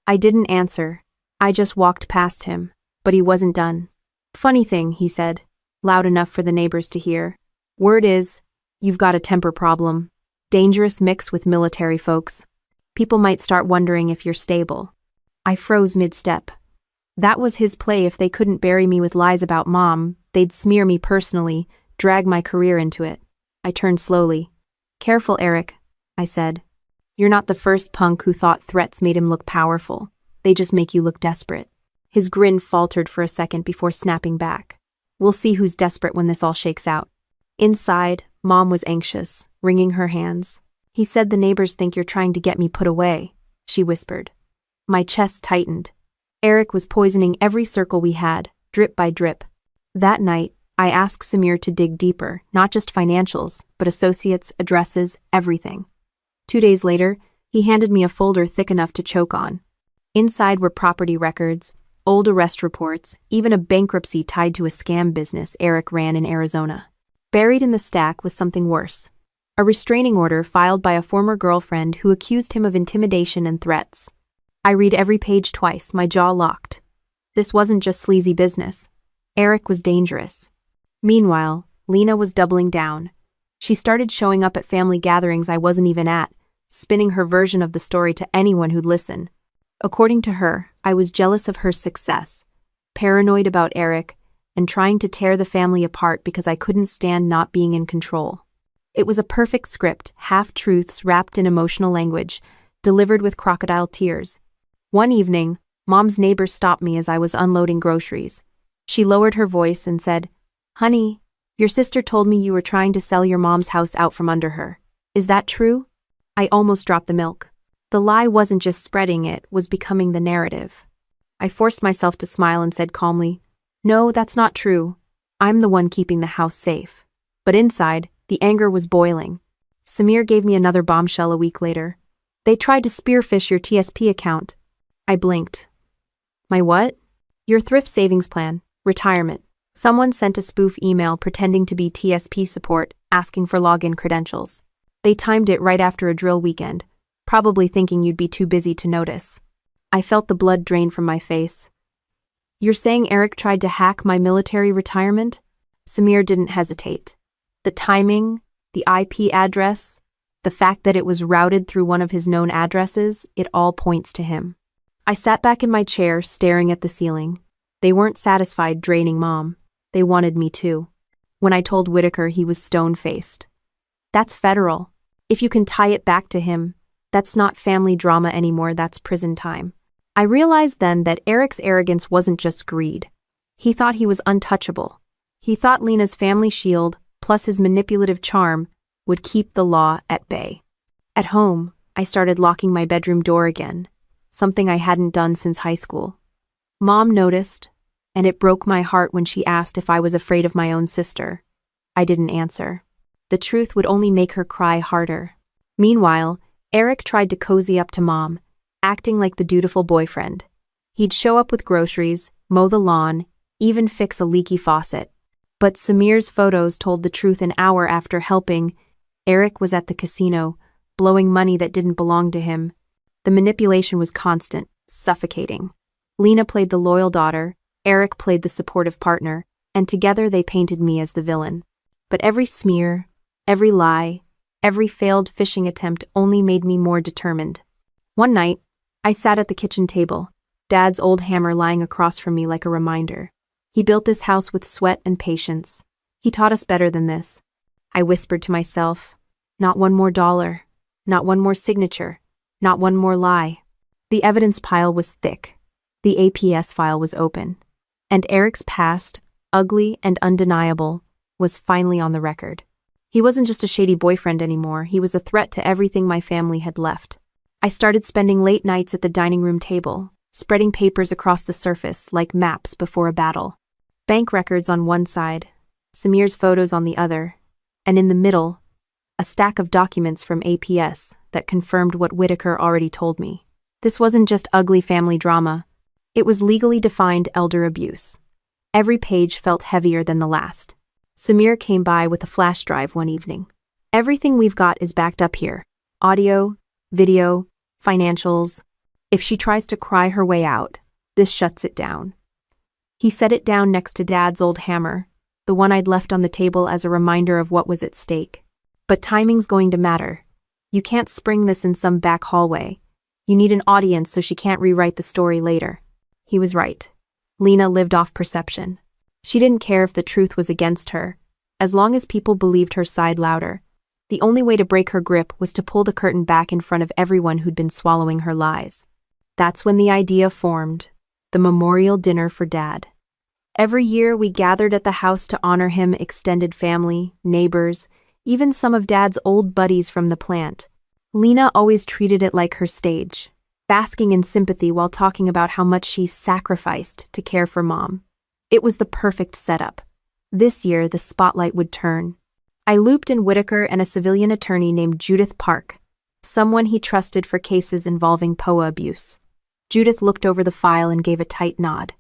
I didn't answer. I just walked past him, but he wasn't done. Funny thing, he said, loud enough for the neighbors to hear. Word is, you've got a temper problem. Dangerous mix with military folks. People might start wondering if you're stable. I froze mid-step. That was his play. If they couldn't bury me with lies about Mom, they'd smear me personally, drag my career into it. I turned slowly. Careful, Eric, I said. You're not the first punk who thought threats made him look powerful. They just make you look desperate. His grin faltered for a second before snapping back. We'll see who's desperate when this all shakes out. Inside, Mom was anxious, wringing her hands. He said the neighbors think you're trying to get me put away, she whispered. My chest tightened. Eric was poisoning every circle we had, drip by drip. That night, I asked Samir to dig deeper, not just financials, but associates, addresses, everything. 2 days later, he handed me a folder thick enough to choke on. Inside were property records, old arrest reports, even a bankruptcy tied to a scam business Eric ran in Arizona. Buried in the stack was something worse. A restraining order filed by a former girlfriend who accused him of intimidation and threats. I read every page twice, my jaw locked. This wasn't just sleazy business. Eric was dangerous. Meanwhile, Lena was doubling down. She started showing up at family gatherings I wasn't even at, spinning her version of the story to anyone who'd listen. According to her, I was jealous of her success, paranoid about Eric, and trying to tear the family apart because I couldn't stand not being in control. It was a perfect script, half-truths wrapped in emotional language, delivered with crocodile tears. One evening, Mom's neighbor stopped me as I was unloading groceries. She lowered her voice and said, Honey, your sister told me you were trying to sell your mom's house out from under her. Is that true? I almost dropped the milk. The lie wasn't just spreading, it was becoming the narrative. I forced myself to smile and said calmly, No, that's not true. I'm the one keeping the house safe. But inside, the anger was boiling. Samir gave me another bombshell a week later. They tried to spearfish your TSP account. I blinked. My what? Your thrift savings plan, retirement. Someone sent a spoof email pretending to be TSP support, asking for login credentials. They timed it right after a drill weekend, probably thinking you'd be too busy to notice. I felt the blood drain from my face. You're saying Eric tried to hack my military retirement? Samir didn't hesitate. The timing, the IP address, the fact that it was routed through one of his known addresses, it all points to him. I sat back in my chair, staring at the ceiling. They weren't satisfied draining Mom. They wanted me too. When I told Whitaker, he was stone-faced. That's federal. If you can tie it back to him, that's not family drama anymore, that's prison time. I realized then that Eric's arrogance wasn't just greed. He thought he was untouchable. He thought Lena's family shield, plus his manipulative charm, would keep the law at bay. At home, I started locking my bedroom door again, something I hadn't done since high school. Mom noticed, and it broke my heart when she asked if I was afraid of my own sister. I didn't answer. The truth would only make her cry harder. Meanwhile, Eric tried to cozy up to Mom, acting like the dutiful boyfriend. He'd show up with groceries, mow the lawn, even fix a leaky faucet. But Samir's photos told the truth. An hour after helping, Eric was at the casino, blowing money that didn't belong to him. The manipulation was constant, suffocating. Lena played the loyal daughter, Eric played the supportive partner, and together they painted me as the villain. But every smear, every lie, every failed phishing attempt only made me more determined. One night, I sat at the kitchen table, Dad's old hammer lying across from me like a reminder. He built this house with sweat and patience. He taught us better than this. I whispered to myself, not one more dollar, not one more signature, not one more lie. The evidence pile was thick. The APS file was open. And Eric's past, ugly and undeniable, was finally on the record. He wasn't just a shady boyfriend anymore, he was a threat to everything my family had left. I started spending late nights at the dining room table, spreading papers across the surface like maps before a battle. Bank records on one side, Samir's photos on the other, and in the middle, a stack of documents from APS that confirmed what Whitaker already told me. This wasn't just ugly family drama, it was legally defined elder abuse. Every page felt heavier than the last. Samir came by with a flash drive one evening. Everything we've got is backed up here. Audio, video, financials. If she tries to cry her way out, this shuts it down. He set it down next to Dad's old hammer, the one I'd left on the table as a reminder of what was at stake. But timing's going to matter. You can't spring this in some back hallway. You need an audience so she can't rewrite the story later. He was right. Lena lived off perception. She didn't care if the truth was against her, as long as people believed her side louder. The only way to break her grip was to pull the curtain back in front of everyone who'd been swallowing her lies. That's when the idea formed, the memorial dinner for Dad. Every year we gathered at the house to honor him, extended family, neighbors, even some of Dad's old buddies from the plant. Lena always treated it like her stage, basking in sympathy while talking about how much she sacrificed to care for Mom. It was the perfect setup. This year, the spotlight would turn. I looped in Whitaker and a civilian attorney named Judith Park, someone he trusted for cases involving POA abuse. Judith looked over the file and gave a tight nod.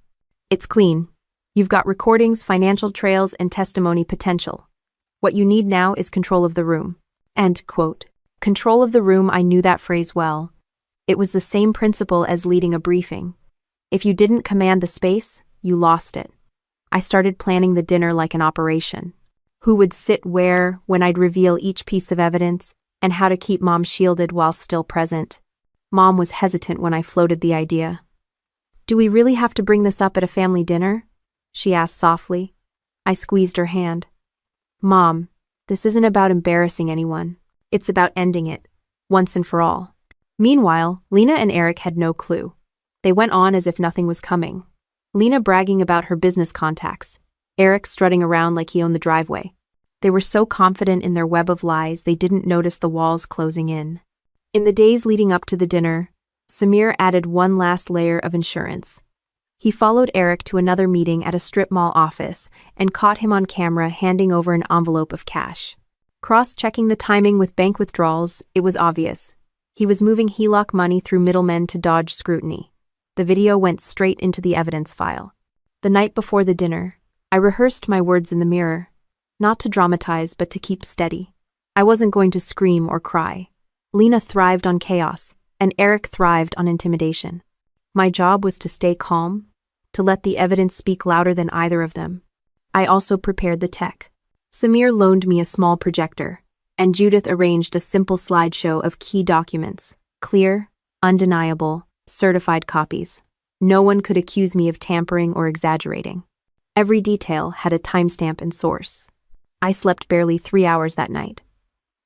It's clean. You've got recordings, financial trails, and testimony potential. What you need now is control of the room. End quote. Control of the room, I knew that phrase well. It was the same principle as leading a briefing. If you didn't command the space, you lost it. I started planning the dinner like an operation. Who would sit where, when I'd reveal each piece of evidence, and how to keep Mom shielded while still present. Mom was hesitant when I floated the idea. Do we really have to bring this up at a family dinner? She asked softly. I squeezed her hand. Mom, this isn't about embarrassing anyone. It's about ending it, once and for all. Meanwhile, Lena and Eric had no clue. They went on as if nothing was coming. Lena bragging about her business contacts, Eric strutting around like he owned the driveway. They were so confident in their web of lies they didn't notice the walls closing in. In the days leading up to the dinner, Samir added one last layer of insurance. He followed Eric to another meeting at a strip mall office and caught him on camera handing over an envelope of cash. Cross-checking the timing with bank withdrawals, it was obvious. He was moving HELOC money through middlemen to dodge scrutiny. The video went straight into the evidence file. The night before the dinner, I rehearsed my words in the mirror, not to dramatize but to keep steady. I wasn't going to scream or cry. Lena thrived on chaos, and Eric thrived on intimidation. My job was to stay calm, to let the evidence speak louder than either of them. I also prepared the tech. Samir loaned me a small projector, and Judith arranged a simple slideshow of key documents, clear, undeniable, certified copies. No one could accuse me of tampering or exaggerating. Every detail had a timestamp and source. I slept barely 3 hours that night.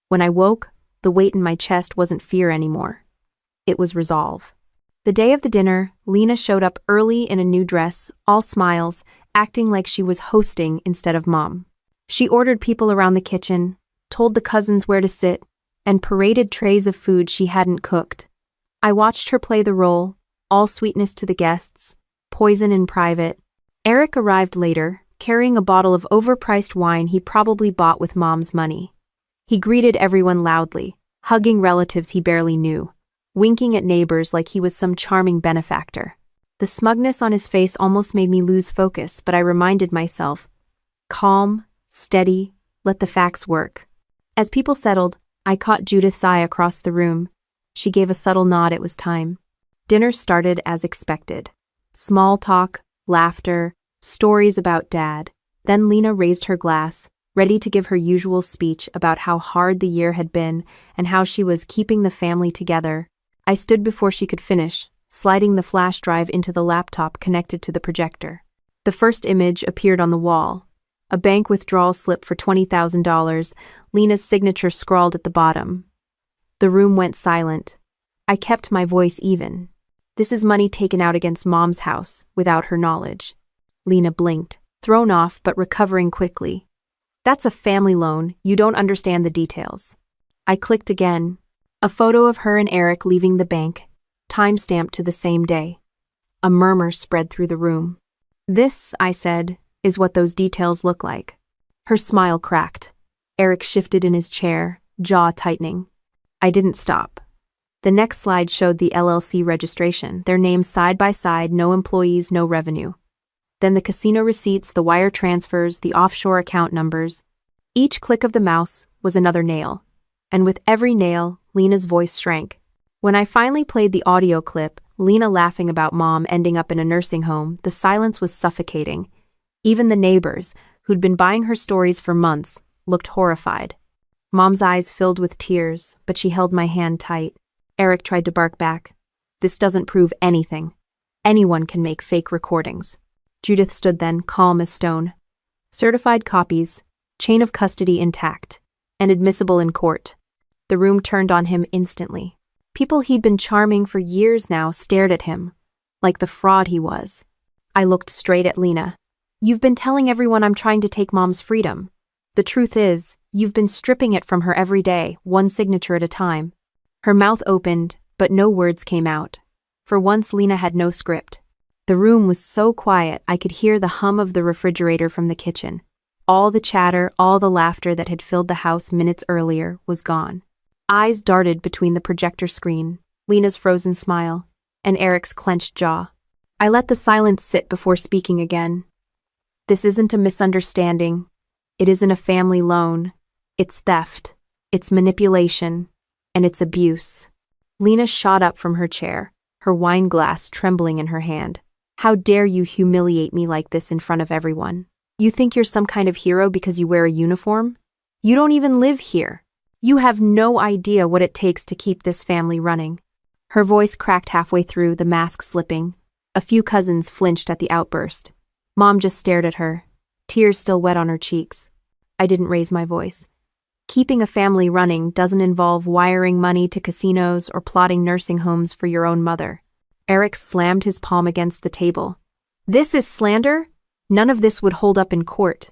When I woke, the weight in my chest wasn't fear anymore. It was resolve. The day of the dinner, Lena showed up early in a new dress, all smiles, acting like she was hosting instead of mom. She ordered people around the kitchen, told the cousins where to sit, and paraded trays of food she hadn't cooked. I watched her play the role, all sweetness to the guests, poison in private. Eric arrived later, carrying a bottle of overpriced wine he probably bought with mom's money. He greeted everyone loudly, hugging relatives he barely knew, winking at neighbors like he was some charming benefactor. The smugness on his face almost made me lose focus, but I reminded myself, calm, steady, let the facts work. As people settled, I caught Judith's eye across the room. She gave a subtle nod it was time. Dinner started as expected. Small talk, laughter, stories about Dad. Then Lena raised her glass, ready to give her usual speech about how hard the year had been and how she was keeping the family together. I stood before she could finish, sliding the flash drive into the laptop connected to the projector. The first image appeared on the wall. A bank withdrawal slip for $20,000, Lena's signature scrawled at the bottom. The room went silent. I kept my voice even. This is money taken out against Mom's house, without her knowledge. Lena blinked, thrown off but recovering quickly. That's a family loan, you don't understand the details. I clicked again. A photo of her and Eric leaving the bank, time-stamped to the same day. A murmur spread through the room. This, I said, is what those details look like. Her smile cracked. Eric shifted in his chair, jaw tightening. I didn't stop. The next slide showed the LLC registration, their names side by side, no employees, no revenue. Then the casino receipts, the wire transfers, the offshore account numbers. Each click of the mouse was another nail. And with every nail, Lena's voice shrank. When I finally played the audio clip, Lena laughing about Mom ending up in a nursing home, the silence was suffocating. Even the neighbors, who'd been buying her stories for months, looked horrified. Mom's eyes filled with tears, but she held my hand tight. Eric tried to bark back. This doesn't prove anything. Anyone can make fake recordings. Judith stood then, calm as stone. Certified copies, chain of custody intact, and admissible in court. The room turned on him instantly. People he'd been charming for years now stared at him, like the fraud he was. I looked straight at Lena. You've been telling everyone I'm trying to take Mom's freedom. The truth is, you've been stripping it from her every day, one signature at a time. Her mouth opened, but no words came out. For once, Lena had no script. The room was so quiet I could hear the hum of the refrigerator from the kitchen. All the chatter, all the laughter that had filled the house minutes earlier was gone. Eyes darted between the projector screen, Lena's frozen smile, and Eric's clenched jaw. I let the silence sit before speaking again. This isn't a misunderstanding. It isn't a family loan. It's theft. It's manipulation. And it's abuse. Lena shot up from her chair, her wine glass trembling in her hand. How dare you humiliate me like this in front of everyone? You think you're some kind of hero because you wear a uniform? You don't even live here. You have no idea what it takes to keep this family running. Her voice cracked halfway through, the mask slipping. A few cousins flinched at the outburst. Mom just stared at her, tears still wet on her cheeks. I didn't raise my voice. Keeping a family running doesn't involve wiring money to casinos or plotting nursing homes for your own mother. Eric slammed his palm against the table. This is slander? None of this would hold up in court.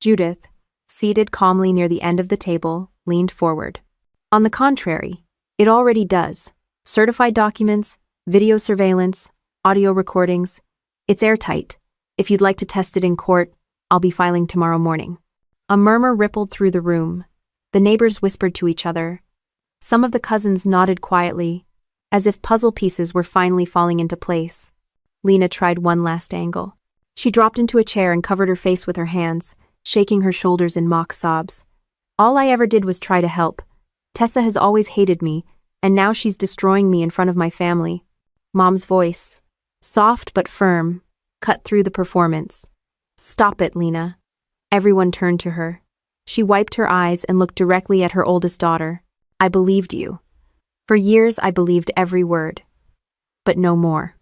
Judith, seated calmly near the end of the table, leaned forward. On the contrary, it already does. Certified documents, video surveillance, audio recordings. It's airtight. If you'd like to test it in court, I'll be filing tomorrow morning." A murmur rippled through the room. The neighbors whispered to each other. Some of the cousins nodded quietly, as if puzzle pieces were finally falling into place. Lena tried one last angle. She dropped into a chair and covered her face with her hands, shaking her shoulders in mock sobs. "All I ever did was try to help. Tessa has always hated me, and now she's destroying me in front of my family." Mom's voice, soft but firm, cut through the performance. "Stop it, Lena." Everyone turned to her. She wiped her eyes and looked directly at her oldest daughter. "I believed you. For years I believed every word. But no more."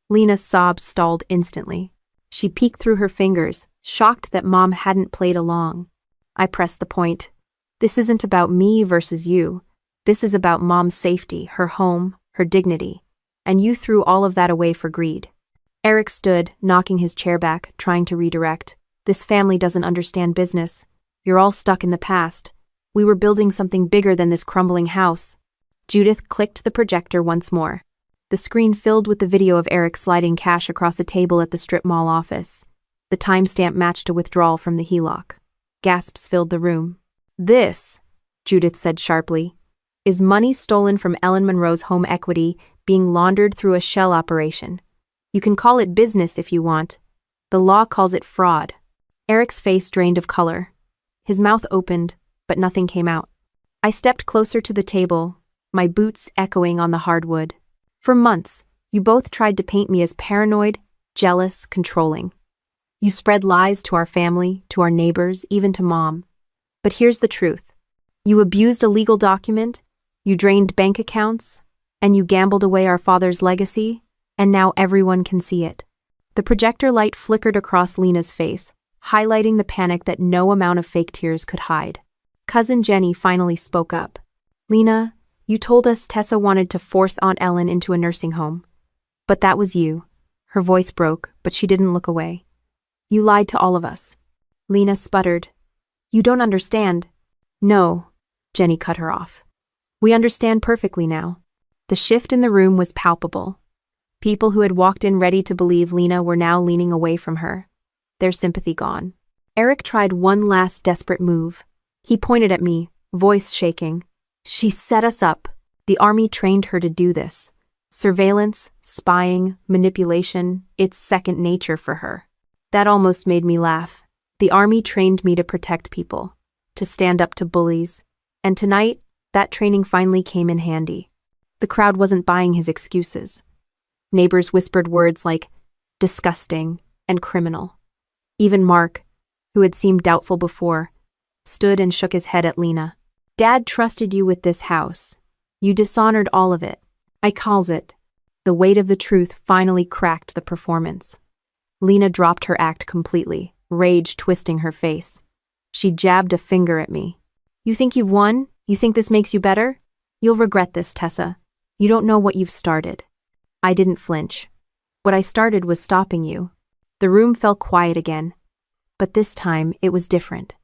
Lena's sobs stalled instantly. She peeked through her fingers, shocked that Mom hadn't played along. I pressed the point. "This isn't about me versus you. This is about Mom's safety, her home, her dignity. And you threw all of that away for greed." Eric stood, knocking his chair back, trying to redirect. "This family doesn't understand business. You're all stuck in the past. We were building something bigger than this crumbling house." Judith clicked the projector once more. The screen filled with the video of Eric sliding cash across a table at the strip mall office. The timestamp matched a withdrawal from the HELOC. Gasps filled the room. "This," Judith said sharply, "is money stolen from Ellen Monroe's home equity being laundered through a shell operation. You can call it business if you want. The law calls it fraud." Eric's face drained of color. His mouth opened, but nothing came out. I stepped closer to the table, my boots echoing on the hardwood. "For months, you both tried to paint me as paranoid, jealous, controlling. You spread lies to our family, to our neighbors, even to Mom. But here's the truth. You abused a legal document, you drained bank accounts, and you gambled away our father's legacy, and now everyone can see it." The projector light flickered across Lena's face, highlighting the panic that no amount of fake tears could hide. Cousin Jenny finally spoke up. "Lena, you told us Tessa wanted to force Aunt Ellen into a nursing home. But that was you." Her voice broke, but she didn't look away. "You lied to all of us." Lena sputtered. "You don't understand." "No," Jenny cut her off. "We understand perfectly now." The shift in the room was palpable. People who had walked in ready to believe Lena were now leaning away from her, their sympathy gone. Eric tried one last desperate move. He pointed at me, voice shaking. "She set us up. The army trained her to do this. Surveillance, spying, manipulation, it's second nature for her." That almost made me laugh. The army trained me to protect people, to stand up to bullies, and tonight, that training finally came in handy. The crowd wasn't buying his excuses. Neighbors whispered words like disgusting and criminal. Even Mark, who had seemed doubtful before, stood and shook his head at Lena. "Dad trusted you with this house. You dishonored all of it. I calls it." The weight of the truth finally cracked the performance. Lena dropped her act completely, rage twisting her face. She jabbed a finger at me. "You think you've won? You think this makes you better? You'll regret this, Tessa. You don't know what you've started." I didn't flinch. "What I started was stopping you." The room fell quiet again. But this time, it was different.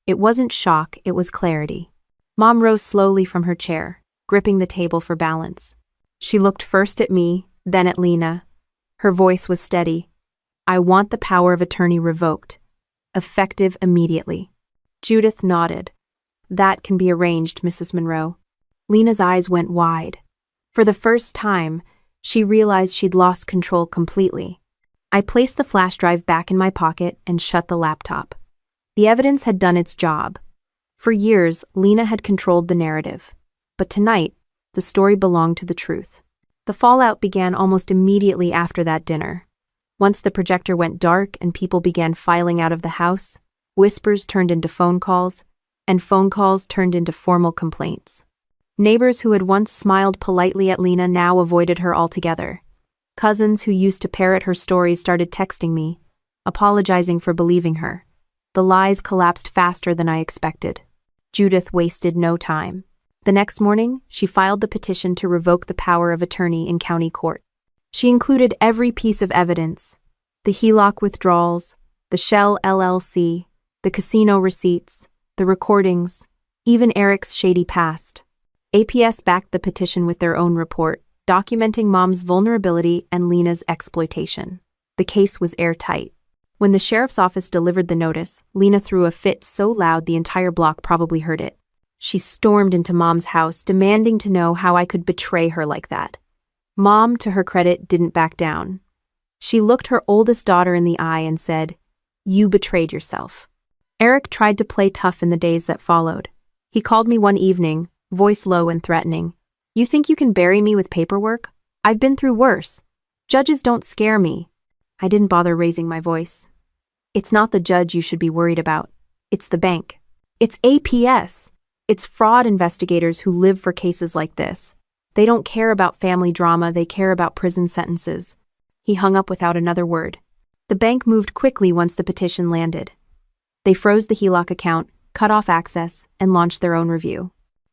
It wasn't shock, it was clarity. Mom rose slowly from her chair, gripping the table for balance. She looked first at me, then at Lena. Her voice was steady. "I want the power of attorney revoked. Effective immediately." Judith nodded. "That can be arranged, Mrs. Monroe." Lena's eyes went wide. For the first time, she realized she'd lost control completely. I placed the flash drive back in my pocket and shut the laptop. The evidence had done its job. For years, Lena had controlled the narrative. But tonight, the story belonged to the truth. The fallout began almost immediately after that dinner. Once the projector went dark and people began filing out of the house, whispers turned into phone calls, and phone calls turned into formal complaints. Neighbors who had once smiled politely at Lena now avoided her altogether. Cousins who used to parrot her stories started texting me, apologizing for believing her. The lies collapsed faster than I expected. Judith wasted no time. The next morning, she filed the petition to revoke the power of attorney in county court. She included every piece of evidence: the HELOC withdrawals, the Shell LLC, the casino receipts, the recordings, even Eric's shady past. APS backed the petition with their own report, documenting Mom's vulnerability and Lena's exploitation. The case was airtight. When the sheriff's office delivered the notice, Lena threw a fit so loud the entire block probably heard it. She stormed into Mom's house, demanding to know how I could betray her like that. Mom, to her credit, didn't back down. She looked her oldest daughter in the eye and said, "You betrayed yourself." Eric tried to play tough in the days that followed. He called me one evening, voice low and threatening. "You think you can bury me with paperwork? I've been through worse. Judges don't scare me." I didn't bother raising my voice. "It's not the judge you should be worried about. It's the bank. It's APS. It's fraud investigators who live for cases like this. They don't care about family drama, they care about prison sentences." He hung up without another word. The bank moved quickly once the petition landed. They froze the HELOC account, cut off access, and launched their own review.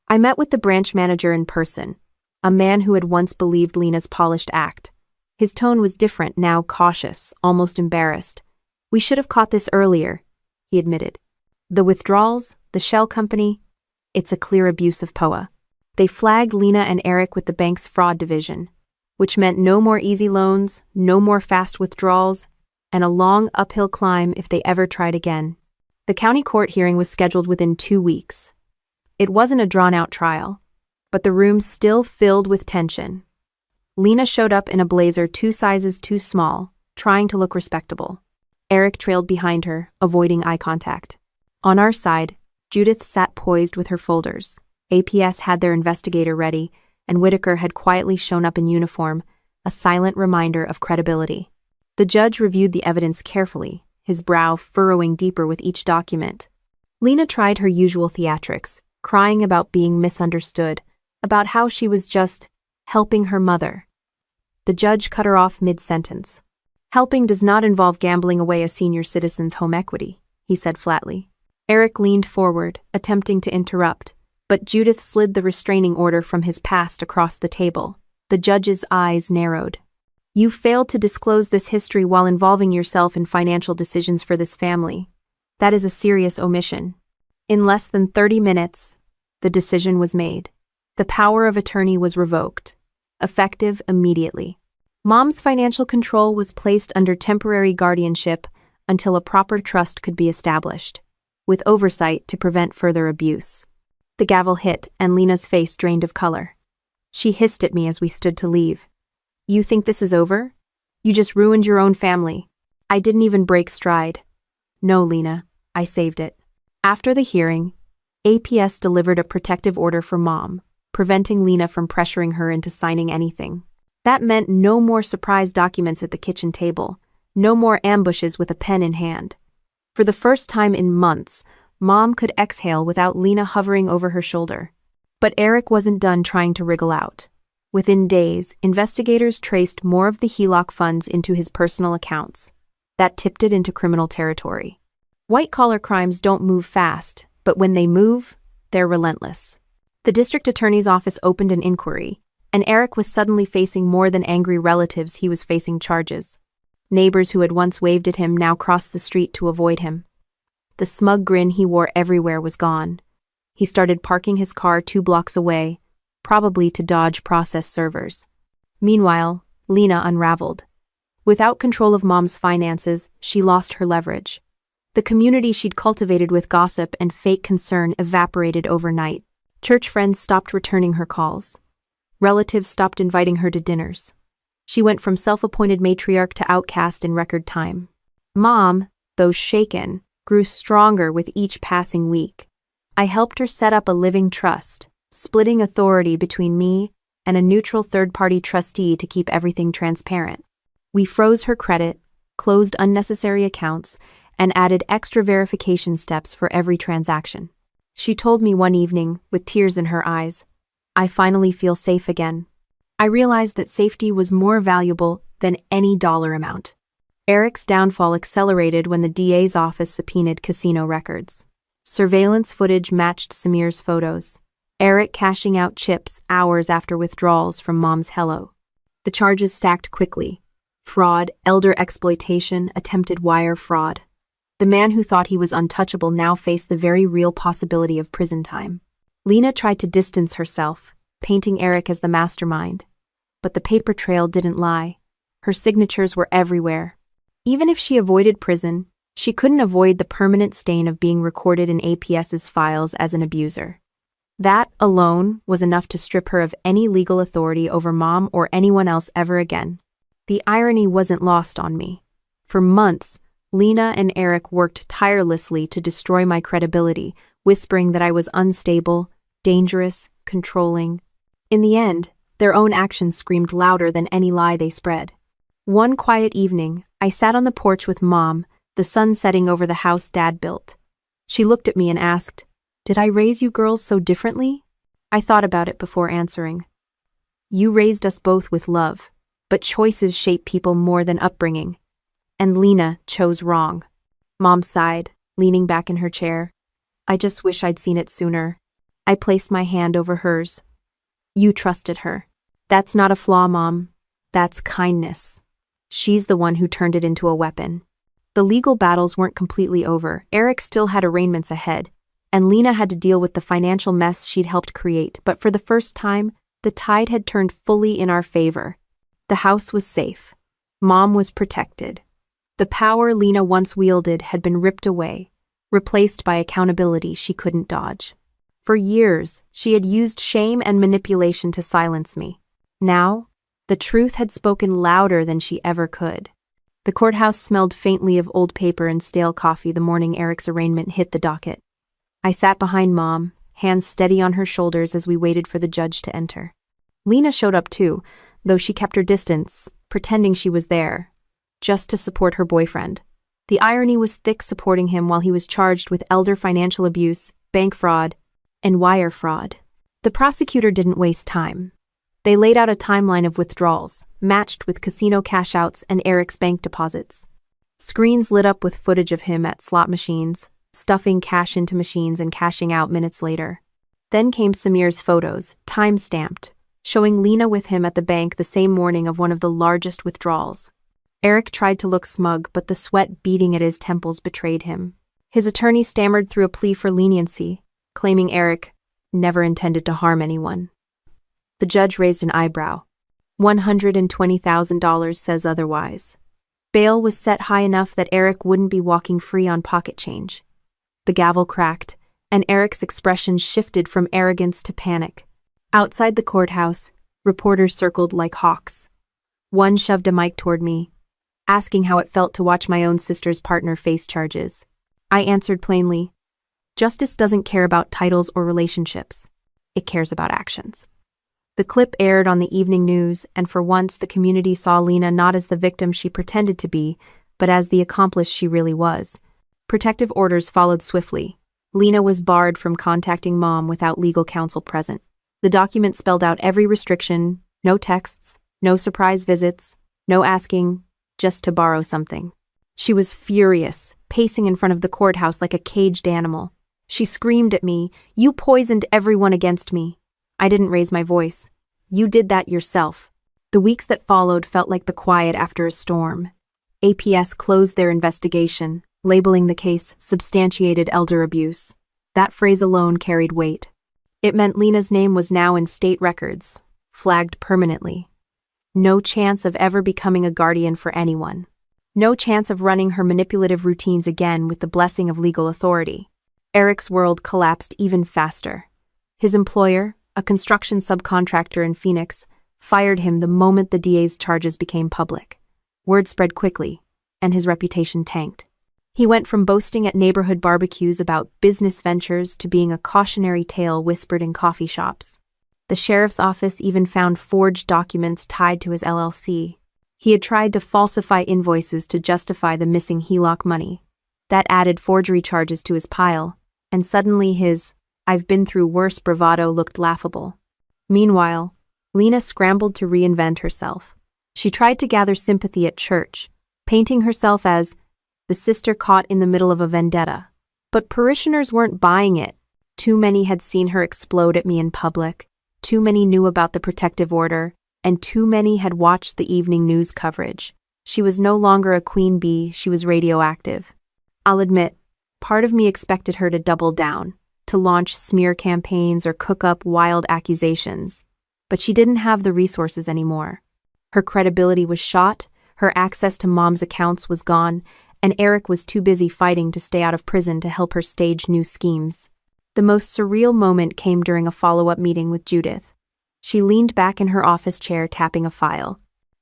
I met with the branch manager in person, a man who had once believed Lena's polished act. His tone was different, now cautious, almost embarrassed. "We should have caught this earlier," he admitted. "The withdrawals, the shell company, it's a clear abuse of POA." They flagged Lena and Eric with the bank's fraud division, which meant no more easy loans, no more fast withdrawals, and a long uphill climb if they ever tried again. The county court hearing was scheduled within 2 weeks. It wasn't a drawn-out trial, but the room still filled with tension. Lena showed up in a blazer 2 sizes too small, trying to look respectable. Eric trailed behind her, avoiding eye contact. On our side, Judith sat poised with her folders. APS had their investigator ready, and Whitaker had quietly shown up in uniform, a silent reminder of credibility. The judge reviewed the evidence carefully, his brow furrowing deeper with each document. Lena tried her usual theatrics, crying about being misunderstood, about how she was just helping her mother. The judge cut her off mid-sentence. "Helping does not involve gambling away a senior citizen's home equity," he said flatly. Eric leaned forward, attempting to interrupt, but Judith slid the restraining order from his past across the table. The judge's eyes narrowed. "You failed to disclose this history while involving yourself in financial decisions for this family. That is a serious omission." In less than 30 minutes, the decision was made. The power of attorney was revoked, effective immediately. Mom's financial control was placed under temporary guardianship until a proper trust could be established, with oversight to prevent further abuse. The gavel hit, and Lena's face drained of color. She hissed at me as we stood to leave. "You think this is over? You just ruined your own family." I didn't even break stride. "No, Lena, I saved it." After the hearing, APS delivered a protective order for Mom, preventing Lena from pressuring her into signing anything. That meant no more surprise documents at the kitchen table, no more ambushes with a pen in hand. For the first time in months, Mom could exhale without Lena hovering over her shoulder. But Eric wasn't done trying to wriggle out. Within days, investigators traced more of the HELOC funds into his personal accounts. That tipped it into criminal territory. White-collar crimes don't move fast, but when they move, they're relentless. The district attorney's office opened an inquiry, and Eric was suddenly facing more than angry relatives, he was facing charges. Neighbors who had once waved at him now crossed the street to avoid him. The smug grin he wore everywhere was gone. He started parking his car 2 blocks away, probably to dodge process servers. Meanwhile, Lena unraveled. Without control of Mom's finances, she lost her leverage. The community she'd cultivated with gossip and fake concern evaporated overnight. Church friends stopped returning her calls. Relatives stopped inviting her to dinners. She went from self-appointed matriarch to outcast in record time. Mom, though shaken, grew stronger with each passing week. I helped her set up a living trust, splitting authority between me and a neutral third-party trustee to keep everything transparent. We froze her credit, closed unnecessary accounts, and added extra verification steps for every transaction. She told me one evening, with tears in her eyes, "I finally feel safe again." I realized that safety was more valuable than any dollar amount. Eric's downfall accelerated when the DA's office subpoenaed casino records. Surveillance footage matched Samir's photos. Eric cashing out chips hours after withdrawals from Mom's Hello. The charges stacked quickly. Fraud, elder exploitation, attempted wire fraud. The man who thought he was untouchable now faced the very real possibility of prison time. Lena tried to distance herself, painting Eric as the mastermind. but the paper trail didn't lie. Her signatures were everywhere. Even if she avoided prison, she couldn't avoid the permanent stain of being recorded in APS's files as an abuser. That alone was enough to strip her of any legal authority over Mom or anyone else ever again. The irony wasn't lost on me. For months, Lena and Eric worked tirelessly to destroy my credibility, whispering that I was unstable, dangerous, controlling. In the end, their own actions screamed louder than any lie they spread. One quiet evening, I sat on the porch with Mom, the sun setting over the house Dad built. She looked at me and asked, "Did I raise you girls so differently?" I thought about it before answering. "You raised us both with love, but choices shape people more than upbringing. And Lena chose wrong." Mom sighed, leaning back in her chair. "I just wish I'd seen it sooner." I placed my hand over hers. "You trusted her. That's not a flaw, Mom. That's kindness. She's the one who turned it into a weapon." The legal battles weren't completely over. Eric still had arraignments ahead, and Lena had to deal with the financial mess she'd helped create, but for the first time, the tide had turned fully in our favor. The house was safe. Mom was protected. The power Lena once wielded had been ripped away, replaced by accountability she couldn't dodge. For years, she had used shame and manipulation to silence me. Now, the truth had spoken louder than she ever could. The courthouse smelled faintly of old paper and stale coffee the morning Eric's arraignment hit the docket. I sat behind Mom, hands steady on her shoulders as we waited for the judge to enter. Lena showed up too, though she kept her distance, pretending she was there, just to support her boyfriend. The irony was thick, supporting him while he was charged with elder financial abuse, bank fraud, and wire fraud. The prosecutor didn't waste time. They laid out a timeline of withdrawals, matched with casino cash-outs and Eric's bank deposits. Screens lit up with footage of him at slot machines, stuffing cash into machines and cashing out minutes later. Then came Samir's photos, time-stamped, showing Lena with him at the bank the same morning of one of the largest withdrawals. Eric tried to look smug, but the sweat beating at his temples betrayed him. His attorney stammered through a plea for leniency, claiming Eric never intended to harm anyone. The judge raised an eyebrow. $120,000 says otherwise. Bail was set high enough that Eric wouldn't be walking free on pocket change. The gavel cracked, and Eric's expression shifted from arrogance to panic. Outside the courthouse, reporters circled like hawks. One shoved a mic toward me, asking how it felt to watch my own sister's partner face charges. I answered plainly, "Justice doesn't care about titles or relationships. It cares about actions." The clip aired on the evening news, and for once the community saw Lena not as the victim she pretended to be, but as the accomplice she really was. Protective orders followed swiftly. Lena was barred from contacting Mom without legal counsel present. The document spelled out every restriction: no texts, no surprise visits, no asking, just to borrow something. She was furious, pacing in front of the courthouse like a caged animal. She screamed at me, "You poisoned everyone against me." I didn't raise my voice. "You did that yourself." The weeks that followed felt like the quiet after a storm. APS closed their investigation, labeling the case substantiated elder abuse. That phrase alone carried weight. It meant Lena's name was now in state records, flagged permanently. No chance of ever becoming a guardian for anyone. No chance of running her manipulative routines again with the blessing of legal authority. Eric's world collapsed even faster. His employer, a construction subcontractor in Phoenix, fired him the moment the DA's charges became public. Word spread quickly, and his reputation tanked. He went from boasting at neighborhood barbecues about business ventures to being a cautionary tale whispered in coffee shops. The sheriff's office even found forged documents tied to his LLC. He had tried to falsify invoices to justify the missing HELOC money. That added forgery charges to his pile, and suddenly his "I've been through worse" bravado looked laughable. Meanwhile, Lena scrambled to reinvent herself. She tried to gather sympathy at church, painting herself as the sister caught in the middle of a vendetta. But parishioners weren't buying it. Too many had seen her explode at me in public. Too many knew about the protective order, and too many had watched the evening news coverage. She was no longer a queen bee, she was radioactive. I'll admit, part of me expected her to double down, to launch smear campaigns or cook up wild accusations. But she didn't have the resources anymore. Her credibility was shot, her access to Mom's accounts was gone, and Eric was too busy fighting to stay out of prison to help her stage new schemes. The most surreal moment came during a follow-up meeting with Judith. She leaned back in her office chair, tapping a file.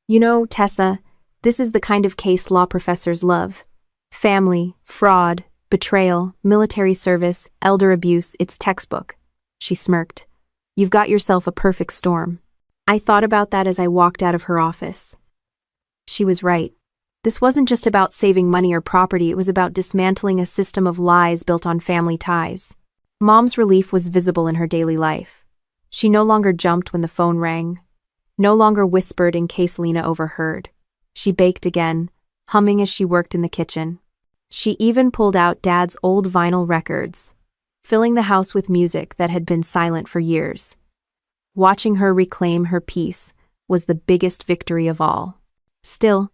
"You know, Tessa, this is the kind of case law professors love. Family, fraud, betrayal, military service, elder abuse, it's textbook." She smirked. "You've got yourself a perfect storm." I thought about that as I walked out of her office. She was right. This wasn't just about saving money or property, it was about dismantling a system of lies built on family ties. Mom's relief was visible in her daily life. She no longer jumped when the phone rang, no longer whispered in case Lena overheard. She baked again, humming as she worked in the kitchen. She even pulled out Dad's old vinyl records, filling the house with music that had been silent for years. Watching her reclaim her peace was the biggest victory of all. Still,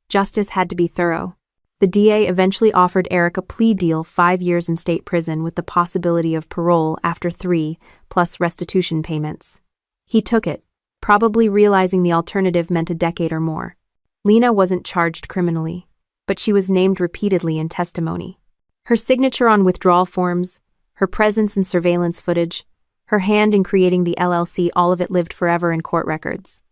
justice had to be thorough. The DA eventually offered Eric a plea deal, 5 years in state prison with the possibility of parole after 3, plus restitution payments. He took it, probably realizing the alternative meant a decade or more. Lena wasn't charged criminally, but she was named repeatedly in testimony. Her signature on withdrawal forms, her presence in surveillance footage, her hand in creating the LLC, all of it lived forever in court records.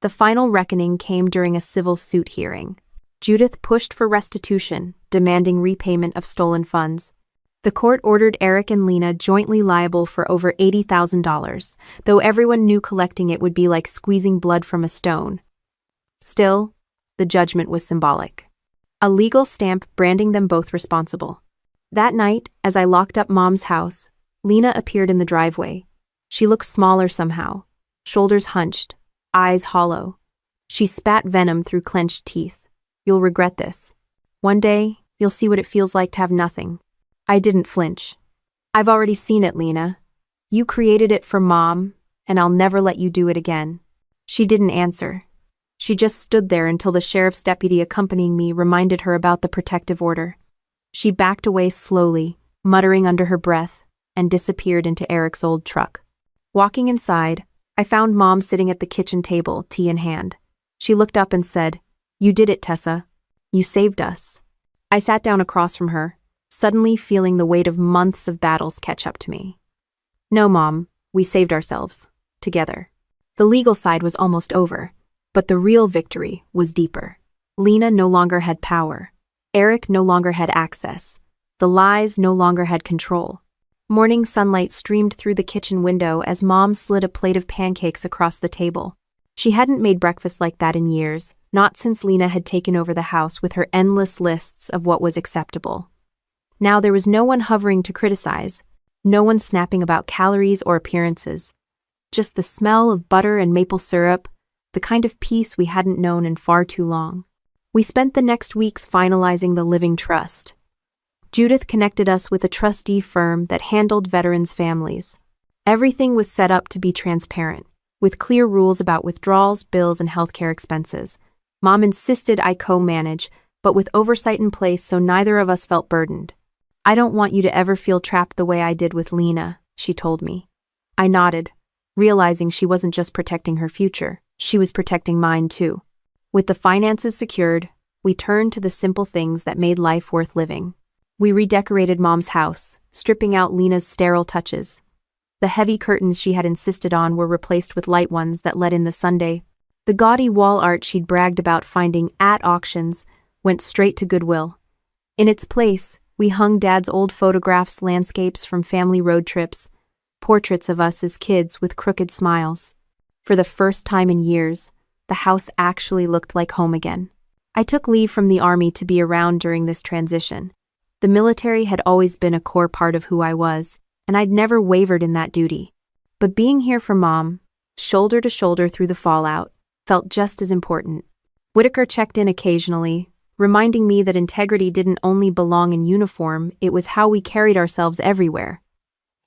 The final reckoning came during a civil suit hearing. Judith pushed for restitution, demanding repayment of stolen funds. The court ordered Eric and Lena jointly liable for over $80,000, though everyone knew collecting it would be like squeezing blood from a stone. Still, the judgment was symbolic. A legal stamp branding them both responsible. That night, as I locked up Mom's house, Lena appeared in the driveway. She looked smaller somehow, shoulders hunched, eyes hollow. She spat venom through clenched teeth. "You'll regret this. One day, you'll see what it feels like to have nothing." I didn't flinch. "I've already seen it, Lena. You created it for Mom, and I'll never let you do it again." She didn't answer. She just stood there until the sheriff's deputy accompanying me reminded her about the protective order. She backed away slowly, muttering under her breath, and disappeared into Eric's old truck. Walking inside, I found Mom sitting at the kitchen table, tea in hand. She looked up and said, "You did it, Tessa. You saved us." I sat down across from her, suddenly feeling the weight of months of battles catch up to me. "No, Mom, we saved ourselves. Together." The legal side was almost over, but the real victory was deeper. Lena no longer had power. Eric no longer had access. The lies no longer had control. Morning sunlight streamed through the kitchen window as Mom slid a plate of pancakes across the table. She hadn't made breakfast like that in years, not since Lena had taken over the house with her endless lists of what was acceptable. Now there was no one hovering to criticize, no one snapping about calories or appearances. Just the smell of butter and maple syrup, the kind of peace we hadn't known in far too long. We spent the next weeks finalizing the living trust. Judith connected us with a trustee firm that handled veterans' families. Everything was set up to be transparent, with clear rules about withdrawals, bills, and healthcare expenses. Mom insisted I co-manage, but with oversight in place so neither of us felt burdened. "I don't want you to ever feel trapped the way I did with Lena," she told me. I nodded, realizing she wasn't just protecting her future, she was protecting mine too. With the finances secured, we turned to the simple things that made life worth living. We redecorated Mom's house, stripping out Lena's sterile touches. The heavy curtains she had insisted on were replaced with light ones that let in the Sunday. The gaudy wall art she'd bragged about finding at auctions went straight to Goodwill. In its place, we hung Dad's old photographs, landscapes from family road trips, portraits of us as kids with crooked smiles. For the first time in years, the house actually looked like home again. I took leave from the Army to be around during this transition. The military had always been a core part of who I was, and I'd never wavered in that duty. But being here for Mom, shoulder to shoulder through the fallout, felt just as important. Whitaker checked in occasionally, reminding me that integrity didn't only belong in uniform, it was how we carried ourselves everywhere.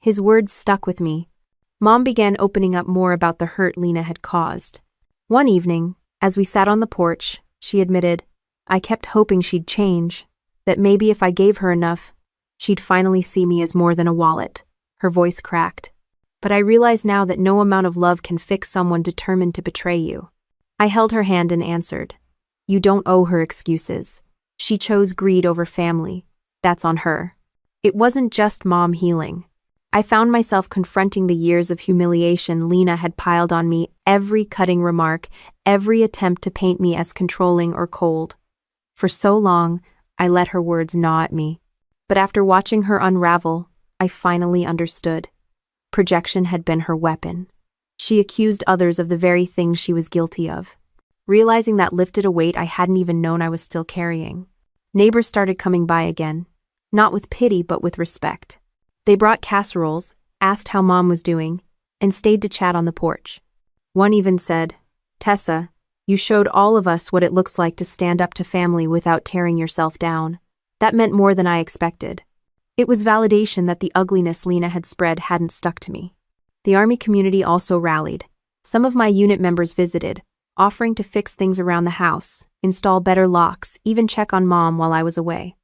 His words stuck with me. Mom began opening up more about the hurt Lena had caused. One evening, as we sat on the porch, she admitted, "I kept hoping she'd change, that maybe if I gave her enough, she'd finally see me as more than a wallet." Her voice cracked. But I realize now that no amount of love can fix someone determined to betray you. I held her hand and answered, "You don't owe her excuses. She chose greed over family. That's on her." It wasn't just mom healing. I found myself confronting the years of humiliation Lena had piled on me, every cutting remark, every attempt to paint me as controlling or cold. For so long, I let her words gnaw at me. But after watching her unravel, I finally understood. Projection had been her weapon. She accused others of the very things she was guilty of. Realizing that lifted a weight I hadn't even known I was still carrying. Neighbors started coming by again, not with pity but with respect. They brought casseroles, asked how mom was doing, and stayed to chat on the porch. One even said, "Tessa, you showed all of us what it looks like to stand up to family without tearing yourself down." That meant more than I expected. It was validation that the ugliness Lena had spread hadn't stuck to me. The Army community also rallied. Some of my unit members visited, offering to fix things around the house, install better locks, even check on mom while I was away.